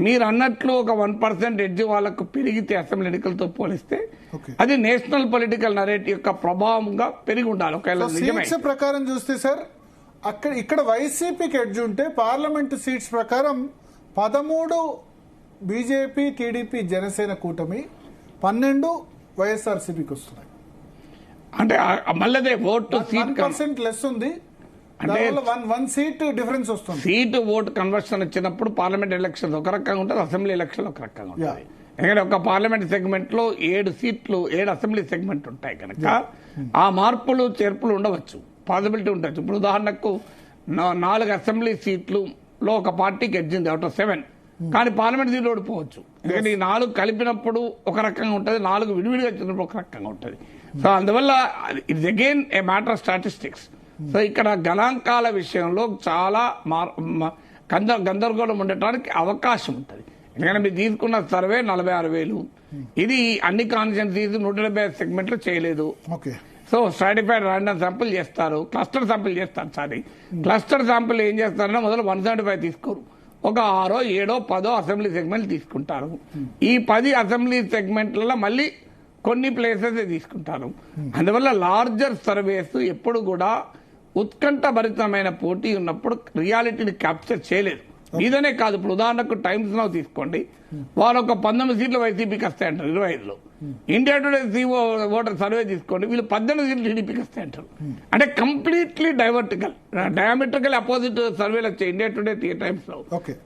మీరు అన్నట్లు ఒక 1% ఎడ్జ్ వాళ్ళకు పెరిగితే అసెంబ్లీ ఎన్నికలతో పోలిస్తే అది నేషనల్ పొలిటికల్ నరేటివ్ యొక్క ప్రభావంగా పెరిగి ఉండాలి. ఒకవేళ ప్రకారం చూస్తే సార్ ఇక్కడ వైసీపీకి ఎడ్జ్ ఉంటే పార్లమెంటు సీట్స్ ప్రకారం 13 బీజేపీ, టీడీపీ, జనసేన కూటమి, 12 వైఎస్ఆర్సీపీకి వస్తున్నాయి. అంటే మళ్ళీ ఓటు 1% లెస్ ఉంది, అంటే 1 సీట్ డిఫరెన్స్ వస్తుంది. సీటు ఓటు కన్వర్షన్ వచ్చినప్పుడు పార్లమెంట్ ఎలక్షన్ ఒక రకంగా ఉంటుంది, అసెంబ్లీ ఎలక్షన్ ఒక రకంగా ఉంటుంది. ఎందుకంటే ఒక పార్లమెంట్ సెగ్మెంట్ లో 7 సీట్లు, 7 అసెంబ్లీ సెగ్మెంట్ ఉంటాయి కనుక ఆ మార్పులు చేర్పులు ఉండవచ్చు, పాసిబిలిటీ ఉండొచ్చు. ఇప్పుడు ఉదాహరణకు 4 అసెంబ్లీ సీట్లు లో ఒక పార్టీకి ఎడ్జింది అవుట్ ఆఫ్ 7, కానీ పార్లమెంట్ సీట్లు ఓడిపోవచ్చు. ఎందుకంటే ఈ 4 కలిపినప్పుడు ఒక రకంగా ఉంటుంది, 4 విడివిడిగా వచ్చినప్పుడు ఒక రకంగా ఉంటుంది. సో అందువల్ల it's again A matter of statistics. So ఇక్కడ గణాంకాల విషయంలో చాలా గందరగోళం ఉండటానికి అవకాశం ఉంటుంది. ఎందుకంటే మీరు తీసుకున్న సర్వే 46,000, ఇది అన్ని కాన్స్టిట్యుయెన్సీస్ 175 సెగ్మెంట్లు చేయలేదు. సో స్ట్రాటిఫైడ్ ర్యాండమ్ శాంపుల్ చేస్తారు, క్లస్టర్ శాంపుల్ చేస్తారు. క్లస్టర్ శాంపుల్ ఏం చేస్తారంటే మొదలు 175 తీసుకోరు, ఒక 6, 7, 10 అసెంబ్లీ సెగ్మెంట్లు తీసుకుంటారు. ఈ 10 అసెంబ్లీ సెగ్మెంట్లలో మళ్ళీ కొన్ని ప్లేసెస్ తీసుకుంటారు. అందువల్ల లార్జర్ సర్వేస్ ఎప్పుడు కూడా ఉత్కంఠభరితమైన పోటీ ఉన్నప్పుడు రియాలిటీని క్యాప్చర్ చేయలేదు. ఇదనే కాదు, ఇప్పుడు ఉదాహరణకు టైమ్స్ నౌ తీసుకోండి, వారు ఒక 19 సీట్లు వైసీపీకి వస్తాయంటారు 25లో, India today C voter survey తీసుకోండి, వీళ్ళు 18 సీట్లు టీడీపీకి వస్తాయి అంటారు. అంటే కంప్లీట్లీ డయామెట్రికల్ అపోజిట్ సర్వేలు వచ్చాయి ఇండియా టుడే టైమ్స్ లో.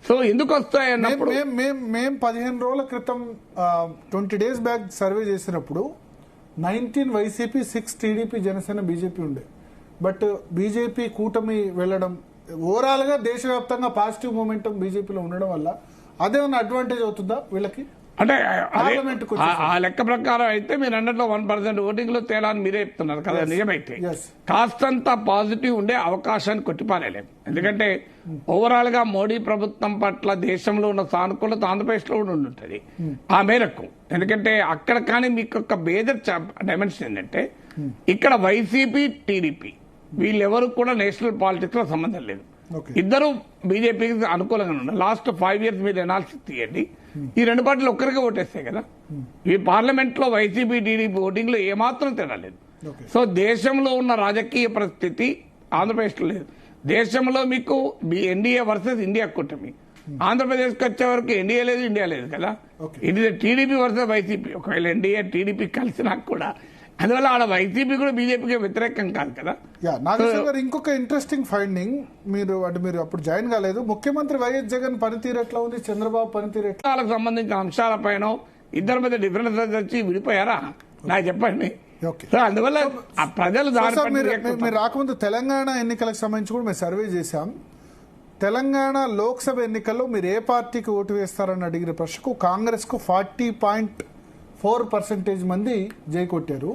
సో ఎందుకు వస్తాయి అన్నప్పుడు మేము 15 రోజుల క్రితం 20 days బ్యాక్ సర్వే చేసినప్పుడు 19 వైసీపీ, 6 టీడీపీ, జనసేన, బీజేపీ ఉండే. బట్ బీజేపీ కూటమి వెళ్ళడం ఓవరాల్ గా దేశవ్యాప్తంగా పాజిటివ్ మూమెంటం బీజేపీలో ఉండడం వల్ల అదేమన్నా అడ్వాంటేజ్ అవుతుందా వీళ్ళకి? అంటే ఆ లెక్క ప్రకారం అయితే మీరు అన్నట్లో 1% ఓటింగ్ లో తేడా అని మీరే చెప్తున్నారు కదా. నిజమైతే కాస్తంత పాజిటివ్ ఉండే అవకాశాన్ని కొట్టిపారేలేదు. ఎందుకంటే ఓవరాల్ గా మోడీ ప్రభుత్వం పట్ల దేశంలో ఉన్న సానుకూలత ఆంధ్రప్రదేశ్ లో కూడా ఉంటుంది ఆ మేరకు. ఎందుకంటే అక్కడ కానీ మీకు ఒక మేజర్ డైమెన్షన్ ఏంటంటే ఇక్కడ వైసీపీ, టీడీపీ వీళ్ళెవరు కూడా నేషనల్ పాలిటిక్స్ లో సంబంధం లేదు. ఇద్దరు బీజేపీకి అనుకూలంగా ఉన్నారు. లాస్ట్ 5 years మీరు ఎనాలిసిస్ తీయండి, ఈ రెండు పార్టీలు ఒక్కరికే ఓటేస్తాయి కదా. ఈ పార్లమెంట్ లో వైసీపీ, టీడీపీ ఓటింగ్ లో ఏమాత్రం తేడా లేదు. సో దేశంలో ఉన్న రాజకీయ పరిస్థితి ఆంధ్రప్రదేశ్ లో లేదు. దేశంలో మీకు ఎన్డీఏ వర్సెస్ ఇండియా కూటమి, ఆంధ్రప్రదేశ్ కి వచ్చే వరకు ఎన్డీఏ లేదు, ఇండియా లేదు కదా. ఇది టీడీపీ వర్సెస్ వైసీపీ. ఒకవేళ ఎన్డీఏ టీడీపీ కలిసినా కూడా అందువల్ల ఆడ వైసీపీ కూడా బీజేపీకి వ్యతిరేకం కాదు కదా. నాగేశ్వర గారు, ఇంకొక ఇంట్రెస్టింగ్ ఫైండింగ్, మీరు అప్పుడు జాయిన్ కాలేదు, ముఖ్యమంత్రి వైఎస్ జగన్ పనితీరు ఎట్లా ఉంది, చంద్రబాబు పనితీరు ఎట్లా? వాళ్ళకి సంబంధించిన అంశాలపైన ఇద్దరి మధ్య డిఫరెన్సెస్ వచ్చి విడిపోయారా నాకు చెప్పండి. సో అందువల్ల ఆ ప్రజలు మీరు రాకముందు తెలంగాణ ఎన్నికలకు సంబంధించి కూడా మేము సర్వే చేశాం. తెలంగాణ లోక్సభ ఎన్నికల్లో మీరు ఏ పార్టీకి ఓటు వేస్తారని అడిగిన ప్రశ్నకు కాంగ్రెస్ కు 40.4% మంది జై కొట్టారు.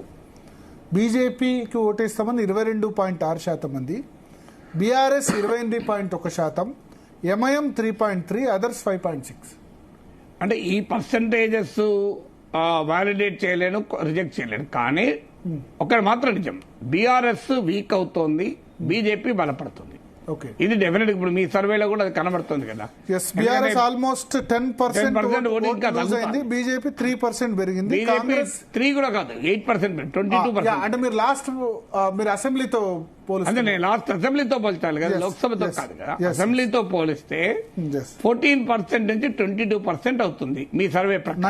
బీజేపీకి ఓటేస్తామని 22.6% మంది, బీఆర్ఎస్ 28.1%, ఎంఐఎం 3.3%, అదర్స్ 5.6%. అంటే ఈ పర్సంటేజెస్ వాలిడేట్ చేయలేను, రిజెక్ట్ చేయలేను. కానీ ఒకటి మాత్రం నిజం, బీఆర్ఎస్ వీక్ అవుతోంది, బీజేపీ బలపడుతుంది. ఇది డెఫినెట్ ఇప్పుడు మీ సర్వేలో కూడా అది కనబడుతుంది కదా. బీఆర్ఎస్ ఆల్మోస్ట్ 10% బీజేపీ 3% పెరిగింది. కాంగ్రెస్ 3 కూడా కాదు, 8%, 22%. అంటే మీరు లాస్ట్ మీరు అసెంబ్లీతో అంటే నేను లాస్ట్ అసెంబ్లీతో పోల్చాలి కదా, లోక్సభతో కాదు కదా. అసెంబ్లీతో పోలిస్తే 14% నుంచి 22% అవుతుంది మీ సర్వే ప్రకారం.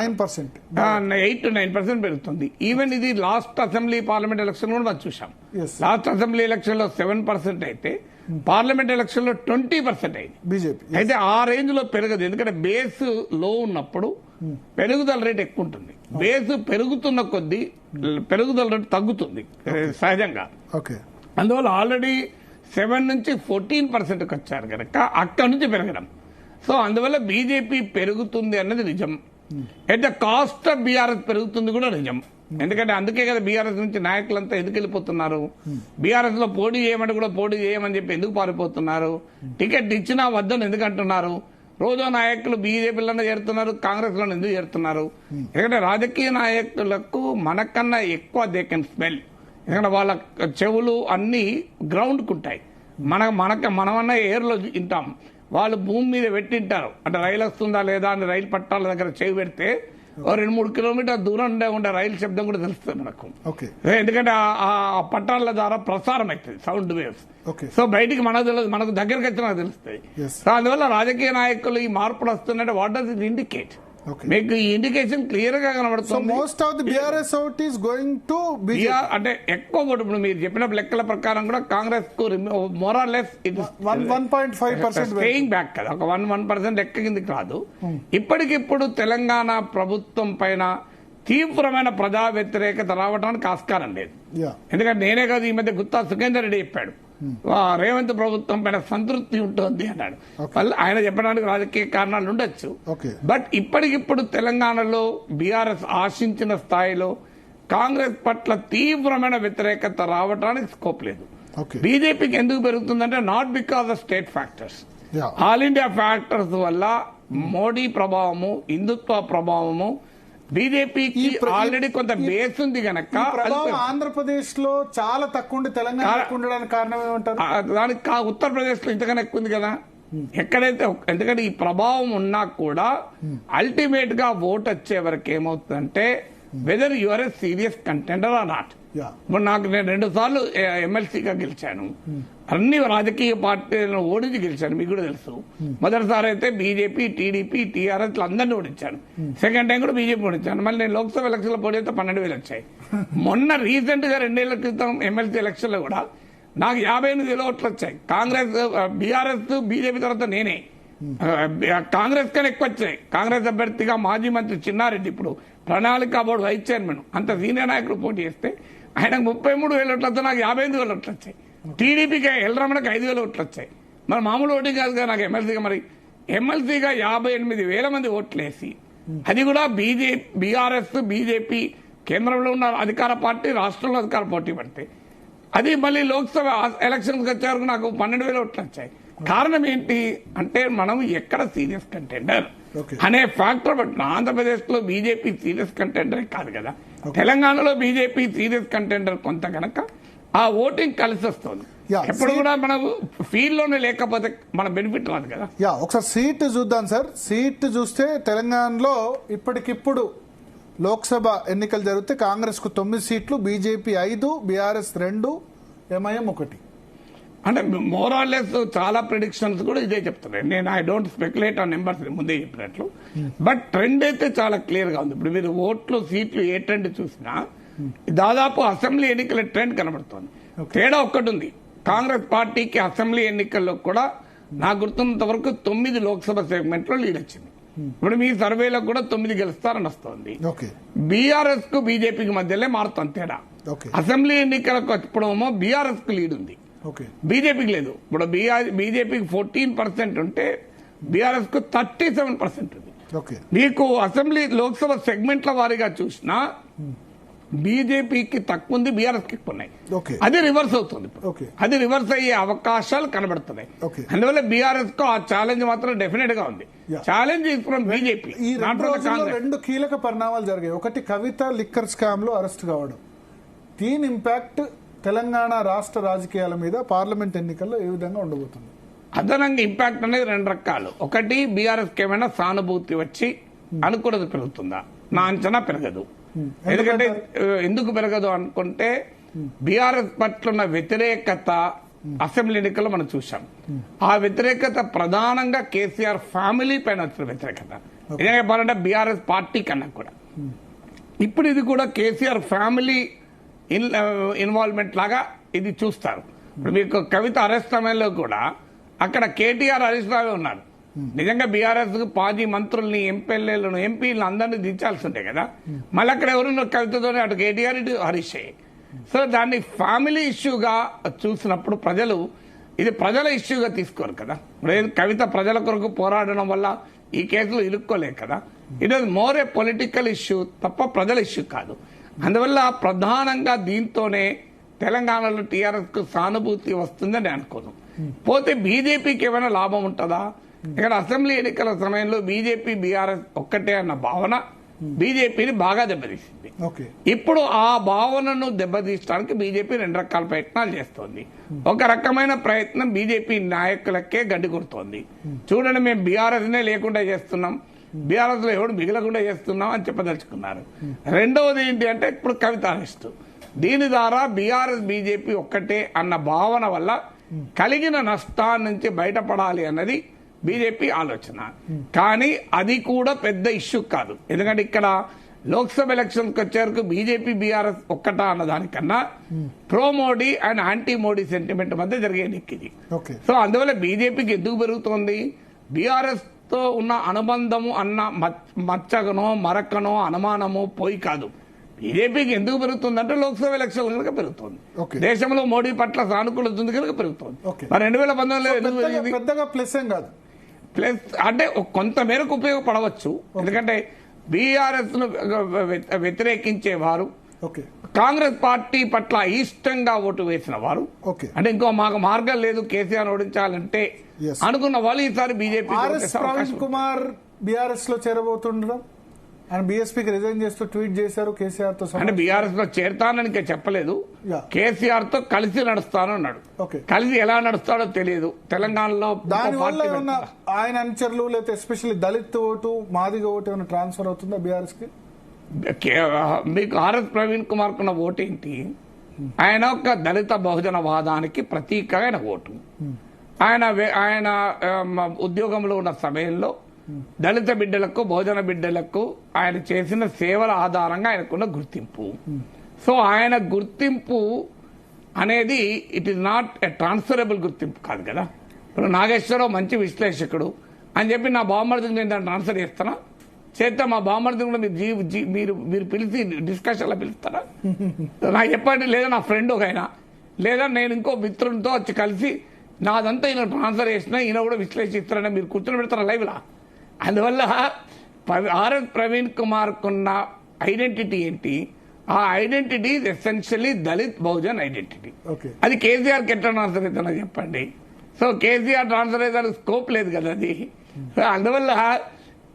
8 to 9% పెరుగుతుంది. ఈవెన్ ఇది లాస్ట్ అసెంబ్లీ పార్లమెంట్ ఎలక్షన్ కూడా మనం చూసాం. లాస్ట్ అసెంబ్లీ ఎలక్షన్ లో 7% అయితే పార్లమెంట్ ఎలక్షన్ లో 20% అయింది బీజేపీ. అయితే ఆ రేంజ్ లో పెరగదు, ఎందుకంటే బేస్ లో ఉన్నప్పుడు పెరుగుదల రేట్ ఎక్కువ ఉంటుంది. బేస్ పెరుగుతున్న కొద్దీ పెరుగుదల రేటు తగ్గుతుంది సహజంగా. అందువల్ల ఆల్రెడీ 7 నుంచి 14%కి వచ్చారు కనుక అక్కడి నుంచి పెరగడం. సో అందువల్ల బీజేపీ పెరుగుతుంది అన్నది నిజం. అయితే కాస్ట్ ఆఫ్ బీఆర్ఎస్ పెరుగుతుంది కూడా నిజం. ఎందుకంటే అందుకే కదా బీఆర్ఎస్ నుంచి నాయకులంతా ఎందుకు వెళ్ళిపోతున్నారు, బీఆర్ఎస్ లో పోటీ చేయమంటే కూడా పోటీ చేయమని చెప్పి ఎందుకు పారిపోతున్నారు, టికెట్ ఇచ్చినా వద్దని ఎందుకు అంటున్నారు, రోజు నాయకులు బీజేపీలోనే చేరుతున్నారు, కాంగ్రెస్ లో ఎందుకు చేరుతున్నారు. ఎందుకంటే రాజకీయ నాయకులకు మనకన్నా ఎక్కువ దే కెన్ స్మెల్. ఎందుకంటే వాళ్ళ చెవులు అన్ని గ్రౌండ్ కుంటాయి. మనమన్నా ఎయిర్ లో వింటాం, వాళ్ళు భూమి మీద పెట్టింటారు. అంటే రైలు వస్తుందా లేదా అని రైలు పట్టాల దగ్గర చేయి పెడితే 2-3 కిలోమీటర్ దూరం ఉండే రైలు శబ్దం కూడా తెలుస్తుంది మనకు. ఎందుకంటే ఆ పట్టాల ద్వారా ప్రసారం అవుతుంది సౌండ్ వేవ్స్. సో బయటికి మనకు తెలియదు, మనకు దగ్గరికి వచ్చినా తెలుస్తాయి. సో అందువల్ల రాజకీయ నాయకులు ఈ మార్పులు వస్తుందంటే వాట్ డస్ ఇట్ ఇండికేట్? మీకు ఈ ఇండికేషన్ క్లియర్ గా కనబడుతుంది. Most of the BRS vote is going to అంటే ఎక్కువ ఓటు ఇప్పుడు మీరు చెప్పిన లెక్కల ప్రకారం కూడా కాంగ్రెస్ కు more or less 1.5% staying back కదా, ఒక 1% లెక్క కిందకి రాదు. ఇప్పటికిప్పుడు తెలంగాణ ప్రభుత్వం పైన తీవ్రమైన ప్రజా వ్యతిరేకత రావడానికి ఆస్కారం లేదు. ఎందుకంటే నేనే కాదు, ఈ మధ్య గుత్తా సుఖేందర్ రెడ్డి చెప్పాడు రేవంత్ ప్రభుత్వం పైన సంతృప్తి ఉంటుంది అన్నాడు. ఆయన చెప్పడానికి రాజకీయ కారణాలు ఉండొచ్చు. బట్ ఇప్పటికిప్పుడు తెలంగాణలో బీఆర్ఎస్ ఆశించిన స్థాయిలో కాంగ్రెస్ పట్ల తీవ్రమైన వ్యతిరేకత రావడానికి స్కోప్ లేదు. బీజేపీకి ఎందుకు పెరుగుతుందంటే not because of state factors, all India factors వల్ల మోడీ ప్రభావము, హిందుత్వ ప్రభావము, బీజేపీకి ఆల్రెడీ కొంత బేస్ ఉంది కనుక ఆంధ్రప్రదేశ్ లో చాలా తక్కువ ఉండి తెలంగాణ ఉండడానికి కారణం ఏమంటారు? దానికి ఉత్తరప్రదేశ్ లో ఇంతకన్నా ఎక్కువ ఉంది కదా ఎక్కడైతే. ఎందుకంటే ఈ ప్రభావం ఉన్నా కూడా అల్టిమేట్ గా ఓట్ వచ్చే వరకు ఏమవుతుందంటే whether you are a serious contender or not. Yeah ఇప్పుడు నేను 2 సార్లు ఎమ్మెల్సీగా గెలిచాను. అన్ని రాజకీయ పార్టీలను ఓడించి గెలిచాను, మీకు కూడా తెలుసు. మొదటిసారి అయితే బీజేపీ, టీడీపీ, టీఆర్ఎస్ అందరినీ ఓడించాను. సెకండ్ టైం కూడా బీజేపీ ఓడించాను. మళ్ళీ నేను లోక్సభ ఎలక్షన్ లో పోటీ అయితే 12,000 వచ్చాయి. మొన్న రీసెంట్ గా 2 ఏళ్ల క్రితం ఎమ్మెల్సీ ఎలక్షన్ లో కూడా నాకు 58,000 ఓట్లు వచ్చాయి. కాంగ్రెస్, బీఆర్ఎస్, బీజేపీ తర్వాత నేనే. కాంగ్రెస్ కన్నా ఎక్కువ వచ్చాయి. కాంగ్రెస్ అభ్యర్థిగా మాజీ మంత్రి చిన్నారెడ్డి, ఇప్పుడు ప్రణాళిక బోర్డు వైస్ చైర్మన్, అంత సీనియర్ నాయకుడు పోటీ చేస్తే ఆయనకు 33,000 ఓట్లు వస్తే నాకు 58,000 ఓట్లు వచ్చాయి. టీడీపీకి ఎల్రమణకు 5,000 ఓట్లు వచ్చాయి. మరి మామూలు ఓటింగ్ కాదు కదా నాకు ఎమ్మెల్సీగా. మరి ఎమ్మెల్సీగా 58,000 మంది ఓట్లు వేసి, అది కూడా బీఆర్ఎస్, బీజేపీ కేంద్రంలో ఉన్న అధికార పార్టీ, రాష్ట్రంలో అధికార పోటీ పడితే, అది మళ్ళీ లోక్సభ ఎలక్షన్కి వచ్చే వరకు నాకు 12,000 ఓట్లు వచ్చాయి. కారణం ఏంటి అంటే మనం ఎక్కడ సీరియస్ కంటెండర్ అనే ఫ్యాక్టర్. బట్ ఆంధ్రప్రదేశ్ లో బీజేపీ సీరియస్ కంటెండరే కాదు కదా, తెలంగాణలో బీజేపీ సీరియస్ కంటెండర్ కొంత కనుక ఆ ఓటింగ్ కలిసి వస్తుంది. ఎప్పుడు కూడా మనం ఫీల్డ్ లోనే లేకపోతే మన బెనిఫిట్ రాదు కదా. ఒకసారి సీట్ చూద్దాం సార్. సీట్ చూస్తే తెలంగాణలో ఇప్పటికిప్పుడు లోక్సభ ఎన్నికలు జరిగితే కాంగ్రెస్ కు 9 సీట్లు, బీజేపీ 5, బీఆర్ఎస్ 2, ఎంఐఎం 1. అంటే మోరాలెస్ చాలా ప్రిడిక్షన్స్ కూడా ఇదే చెప్తున్నాయి. నేను I don't speculate on numbers, ముందే చెప్పినట్లు. బట్ ట్రెండ్ అయితే చాలా క్లియర్ గా ఉంది. ఇప్పుడు మీరు ఓట్లు, సీట్లు ఏ ట్రెండ్ చూసినా దాదాపు అసెంబ్లీ ఎన్నికల ట్రెండ్ కనబడుతోంది. తేడా ఒక్కటి ఉంది, కాంగ్రెస్ పార్టీకి అసెంబ్లీ ఎన్నికల్లో కూడా నాకు గుర్తున్నంత వరకు 9 లోక్సభ సెగ్మెంట్ లో లీడ్ వచ్చింది. ఇప్పుడు మీ సర్వేలో కూడా 9 గెలుస్తారని వస్తోంది. బీఆర్ఎస్ కు బీజేపీకి మధ్యలో మారుతుంది తేడా. అసెంబ్లీ ఎన్నికలకు వచ్చేప్పుడేమో బీఆర్ఎస్ కు లీడ్ ఉంది, బీజేపీకి లేదు. ఇప్పుడు బీజేపీకి 14% ఉంటే బీఆర్ఎస్ కు 37% ఉంది. మీకు అసెంబ్లీ లోక్సభ సెగ్మెంట్ల వారీగా చూసినా బీజేపీకి తక్కువ ఉంది, బీఆర్ఎస్ కి ఎక్కువ ఉన్నాయి. అది రివర్స్ అవుతుంది. అది రివర్స్ అయ్యే అవకాశాలు కనబడుతున్నాయి. అందువల్ల బీఆర్ఎస్ కు ఆ ఛాలెంజ్ మాత్రం డెఫినెట్ గా ఉంది. Challenge is from BJP. ఈ 2 రోజుల్లో 2 కీలక పరిణామాలు జరిగాయి. ఒకటి, కవిత లిక్కర్ స్కామ్ లో అరెస్ట్ కావడం. దీని ఇంపాక్ట్ తెలంగాణ రాష్ట్ర రాజకీయాల మీద పార్లమెంట్ ఎన్నికల్లో ఏ విధంగా ఉండబోతుంది? అదనంగా ఇంపాక్ట్ అనేది 2 రకాలు. ఒకటి, బీఆర్ఎస్ కి ఏమైనా సానుభూతి వచ్చి అనుకూలత పెరుగుతుందా? నా అంచనా పెరగదు. ఎందుకంటే ఎందుకు పెరగదు అనుకుంటే బీఆర్ఎస్ పట్ల ఉన్న వ్యతిరేకత అసెంబ్లీ ఎన్నికల్లో మనం చూసాం. ఆ వ్యతిరేకత ప్రధానంగా కేసీఆర్ ఫ్యామిలీ పైన వచ్చిన వ్యతిరేకత. ఏదైనా చెప్పాలంటే బీఆర్ఎస్ పార్టీ కన్నా కూడా ఇప్పుడు ఇది కూడా కేసీఆర్ ఫ్యామిలీ ఇన్వాల్వ్మెంట్ లాగా ఇది చూస్తారు. ఇప్పుడు మీకు కవిత అరెస్ట్ సమయంలో కూడా అక్కడ కేటీఆర్ హరీష్ రావే ఉన్నారు. నిజంగా బీఆర్ఎస్ మాజీ మంత్రుల్ని, ఎంపీలను, ఎంపీలను అందరినీ దించాల్సి ఉండే కదా. మళ్ళీ అక్కడ ఎవరున్నారు కవితతోనే, అటు కేటీఆర్, ఇటు హరీష్. సో దాన్ని ఫ్యామిలీ ఇష్యూగా చూసినప్పుడు ప్రజలు ఇది ప్రజల ఇష్యూగా తీసుకోరు కదా. కవిత ప్రజల కొరకు పోరాడడం వల్ల ఈ కేసులో ఇరుక్కోలేదు కదా. It is more A political issue తప్ప ప్రజల ఇష్యూ కాదు. అందువల్ల ప్రధానంగా దీంతోనే తెలంగాణలో టీఆర్ఎస్ కు సానుభూతి వస్తుందని అనుకోను. పోతే బీజేపీకి ఏమైనా లాభం ఉంటుందా? ఇక్కడ అసెంబ్లీ ఎన్నికల సమయంలో బీజేపీ, బీఆర్ఎస్ ఒక్కటే అన్న భావన బీజేపీని బాగా దెబ్బతీసింది. ఇప్పుడు ఆ భావనను దెబ్బతీయడానికి బీజేపీ 2 రకాల ప్రయత్నాలు చేస్తోంది. ఒక రకమైన ప్రయత్నం బీజేపీ నాయకులకే గడ్డి కొడుతోంది. చూడండి, మేము బీఆర్ఎస్ నే లేకుండా చేస్తున్నాం, బీఆర్ఎస్ లో ఎవడు మిగలకుండా చేస్తున్నాం అని చెప్పదలుచుకున్నారు. రెండవది ఏంటి అంటే ఇప్పుడు కవిత అరెస్ట్. దీని ద్వారా బీఆర్ఎస్, బీజేపీ ఒక్కటే అన్న భావన వల్ల కలిగిన నష్టాన్ని నుంచి బయటపడాలి అన్నది బీజేపీ ఆలోచన. కానీ అది కూడా పెద్ద ఇష్యూ కాదు. ఎందుకంటే ఇక్కడ లోక్సభ ఎలక్షన్కి వచ్చేవరకు బీజేపీ, బీఆర్ఎస్ ఒక్కటా అన్న దానికన్నా pro Modi and anti Modi sentiment మధ్య జరిగే ఎన్నికది. సో అందువల్ల బీజేపీకి ఎందుకు పెరుగుతోంది? బీఆర్ఎస్ తో ఉన్న అనుబంధము అన్న మచ్చగనో, మరకనో, అనుమానమో పోయి కాదు. బీజేపీకి ఎందుకు పెరుగుతుందంటే లోక్సభ ఎలక్షన్ కనుక పెరుగుతుంది. దేశంలో మోడీ పట్ల సానుకూలత ఉంది కనుక పెరుగుతుంది. మరి 2019 పెద్దగా ప్లస్ ఏం కాదు. ప్లస్ అంటే కొంత మేరకు ఉపయోగపడవచ్చు. ఎందుకంటే బీఆర్ఎస్ ను వ్యతిరేకించేవారు, కాంగ్రెస్ పార్టీ పట్ల ఇష్టంగా ఓటు వేసిన వారు, అంటే ఇంకో మాకు మార్గం లేదు కేసీఆర్ ఓడించాలంటే అనుకున్న వాళ్ళు ఈసారి బీజేపీ. ప్రవీణ్ కుమార్ బీఆర్ఎస్ లో చేరబోతుండడం, ఆయన బీఎస్పీకి రిజైన్ చేస్తూ ట్వీట్ చేశారు కేసీఆర్ తో. అంటే బీఆర్ఎస్ లో చేరతానని ఇంకా చెప్పలేదు, కేసీఆర్ తో కలిసి నడుస్తాను అన్నాడు. కలిసి ఎలా నడుస్తాడో తెలియదు. తెలంగాణలో దానివల్ల ఏమన్నా ఆయన అనుచరులు లేకపోతే especially Dalit vote, Madiga vote ఏమైనా ట్రాన్స్ఫర్ అవుతుందా బీఆర్ఎస్ కి? మీకు ఆర్ఎస్ ప్రవీణ్ కుమార్ కున్న ఓటు ఏంటి? ఆయన ఒక దళిత బహుజన వాదానికి ప్రతీకగా ఆయన ఓటు. ఆయన ఉద్యోగంలో ఉన్న సమయంలో దళిత బిడ్డలకు బహుజన బిడ్డలకు ఆయన చేసిన సేవల ఆధారంగా ఆయనకున్న గుర్తింపు. సో ఆయన గుర్తింపు అనేది it is not a transferable గుర్తింపు కాదు కదా. ఇప్పుడు నాగేశ్వరరావు మంచి విశ్లేషకుడు అని చెప్పి నా బామ్మర్దికి నేను దాన్ని ట్రాన్స్ఫర్ చేస్తానా? చేస్తే మా బామ్మర్దిని కూడా మీరు పిలిచి డిస్కషన్లో పిలుస్తారా? నాకు చెప్పండి. లేదా నా ఫ్రెండ్ ఒక ఆయన, లేదా నేను ఇంకో మిత్రులతో వచ్చి కలిసి నాదంతా ఈయన ట్రాన్స్ఫర్ చేసినా ఈయన కూడా విశ్లేషిస్తారని మీరు కూర్చొని పెడతారా లైవ్లా? అందువల్ల ఆర్ఎస్ ప్రవీణ్ కుమార్కున్న ఐడెంటిటీ ఏంటి? ఆ identity essentially Dalit Bahujan identity. అది కేసీఆర్కి ఎట్లా ట్రాన్స్ఫర్ అవుతుందో చెప్పండి. సో కేసీఆర్ ట్రాన్స్ఫర్ అయితే స్కోప్ లేదు కదా అది. అందువల్ల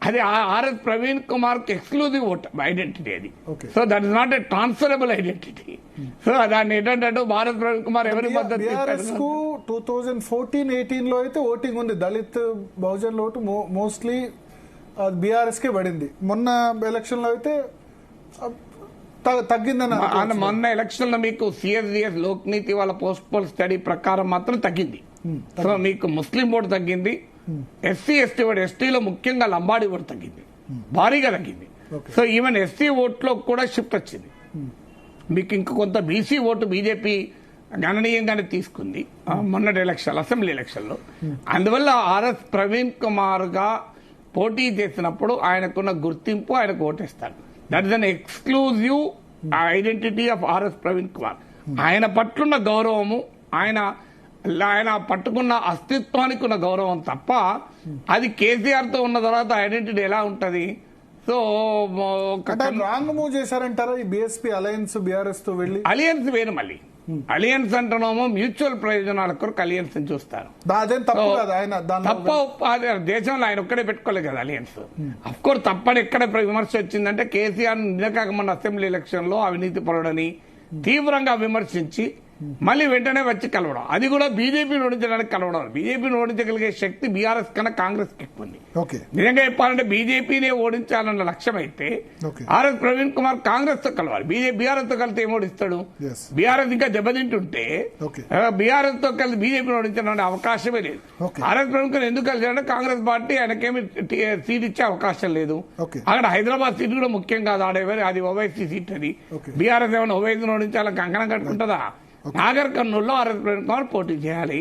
అది RS Praveen Kumar exclusive vote identity అది. So that is not a transferable identity. So దాన్ని ఏంటంటే భారత్ ప్రవీణ్ కుమార్ ఎవరి మద్దతు 2014-18 లో అయితే ఓటింగ్ ఉంది. దళిత్ బహుజన్ ఓటు మోస్ట్లీ బీఆర్ఎస్ కే పడింది. మొన్న ఎలక్షన్ లో అయితే తగ్గిందని. మొన్న ఎలక్షన్ లో మీకు సిఎస్డిఎస్ లోక్నీతి వాళ్ళ పోస్ట్ పోల్ స్టడీ ప్రకారం మాత్రం తగ్గింది. సో మీకు ముస్లిం ఓటు తగ్గింది, ఎస్సీ ఎస్టీ ఓటు, ఎస్టీలో ముఖ్యంగా లంబాడి ఓటు తగ్గింది, భారీగా తగ్గింది. సో ఈవెన్ ఎస్సీ ఓట్లో కూడా షిఫ్ట్ వచ్చింది. మీకు ఇంక కొంత బీసీ ఓటు బీజేపీ గణనీయంగానే తీసుకుంది మొన్నటి ఎలక్షన్, అసెంబ్లీ ఎలక్షన్ లో. అందువల్ల ఆర్ఎస్ ప్రవీణ్ కుమార్ గా పోటీ చేసినప్పుడు ఆయనకున్న గుర్తింపు ఆయనకు ఓటేస్తారు. That is an exclusive identity of RS Praveen Kumar. ఆయన పట్లున్న గౌరవము, ఆయన పట్టుకున్న అస్తిత్వానికి ఉన్న గౌరవం తప్ప అది కేసీఆర్ తో ఉన్న తర్వాత ఐడెంటిటీ ఎలా ఉంటది? సో రాంగ్ మూవ్ చేశారంటారా ఈ బీఎస్పీ అలయన్స్ బీఆర్ఎస్ తో వెళ్ళి? అలయన్స్ వేరు. మళ్ళీ అలయన్స్ అంటున్నామో మ్యూచువల్ ప్రయోజనాల కొరకు అలయన్స్ చూస్తారు. తప్ప దేశంలో ఆయన ఒక్కడే పెట్టుకోలేదు కదా అలయన్స్. అఫ్ కోర్స్ తప్పని ఎక్కడ విమర్శ వచ్చిందంటే కేసీఆర్ నిన్నకాక మన అసెంబ్లీ ఎలక్షన్ లో అవినీతి పరుడని తీవ్రంగా విమర్శించి మళ్ళీ వెంటనే వచ్చి కలవడం, అది కూడా బీజేపీని ఓడించడానికి కలవడం. బీజేపీని ఓడించగలిగే శక్తి బీఆర్ఎస్ కన్నా కాంగ్రెస్ కి ఎక్కువ ఉంది. నిజంగా చెప్పాలంటే బీజేపీనే ఓడించాలన్న లక్ష్యం అయితే ఆర్ఎస్ ప్రవీణ్ కుమార్ కాంగ్రెస్ తో కలవాలి. బీఆర్ఎస్ తో కలిసి ఏం ఓడిస్తాడు? బీఆర్ఎస్ ఇంకా దెబ్బతింటుంటే బీఆర్ఎస్ తో కలిసి బీజేపీని ఓడించాలనే అవకాశమే లేదు. ఆర్ఎస్ ప్రవీణ్ కుమార్ ఎందుకు కలిసాడంటే కాంగ్రెస్ పార్టీ ఆయనకేమి సీట్ ఇచ్చే అవకాశం లేదు. అక్కడ హైదరాబాద్ సీట్ కూడా ముఖ్యం కాదు, ఆడేవారు అది ఓవైసీ సీట్. అది బీఆర్ఎస్ ఏమైనా ఓవైసీని ఓడించాలని కంకణం కట్టుకుంటుందా? నాగర్ కర్నూలులో ఆర్ఎస్ ప్రవీణ్ కుమార్ పోటీ చేయాలి.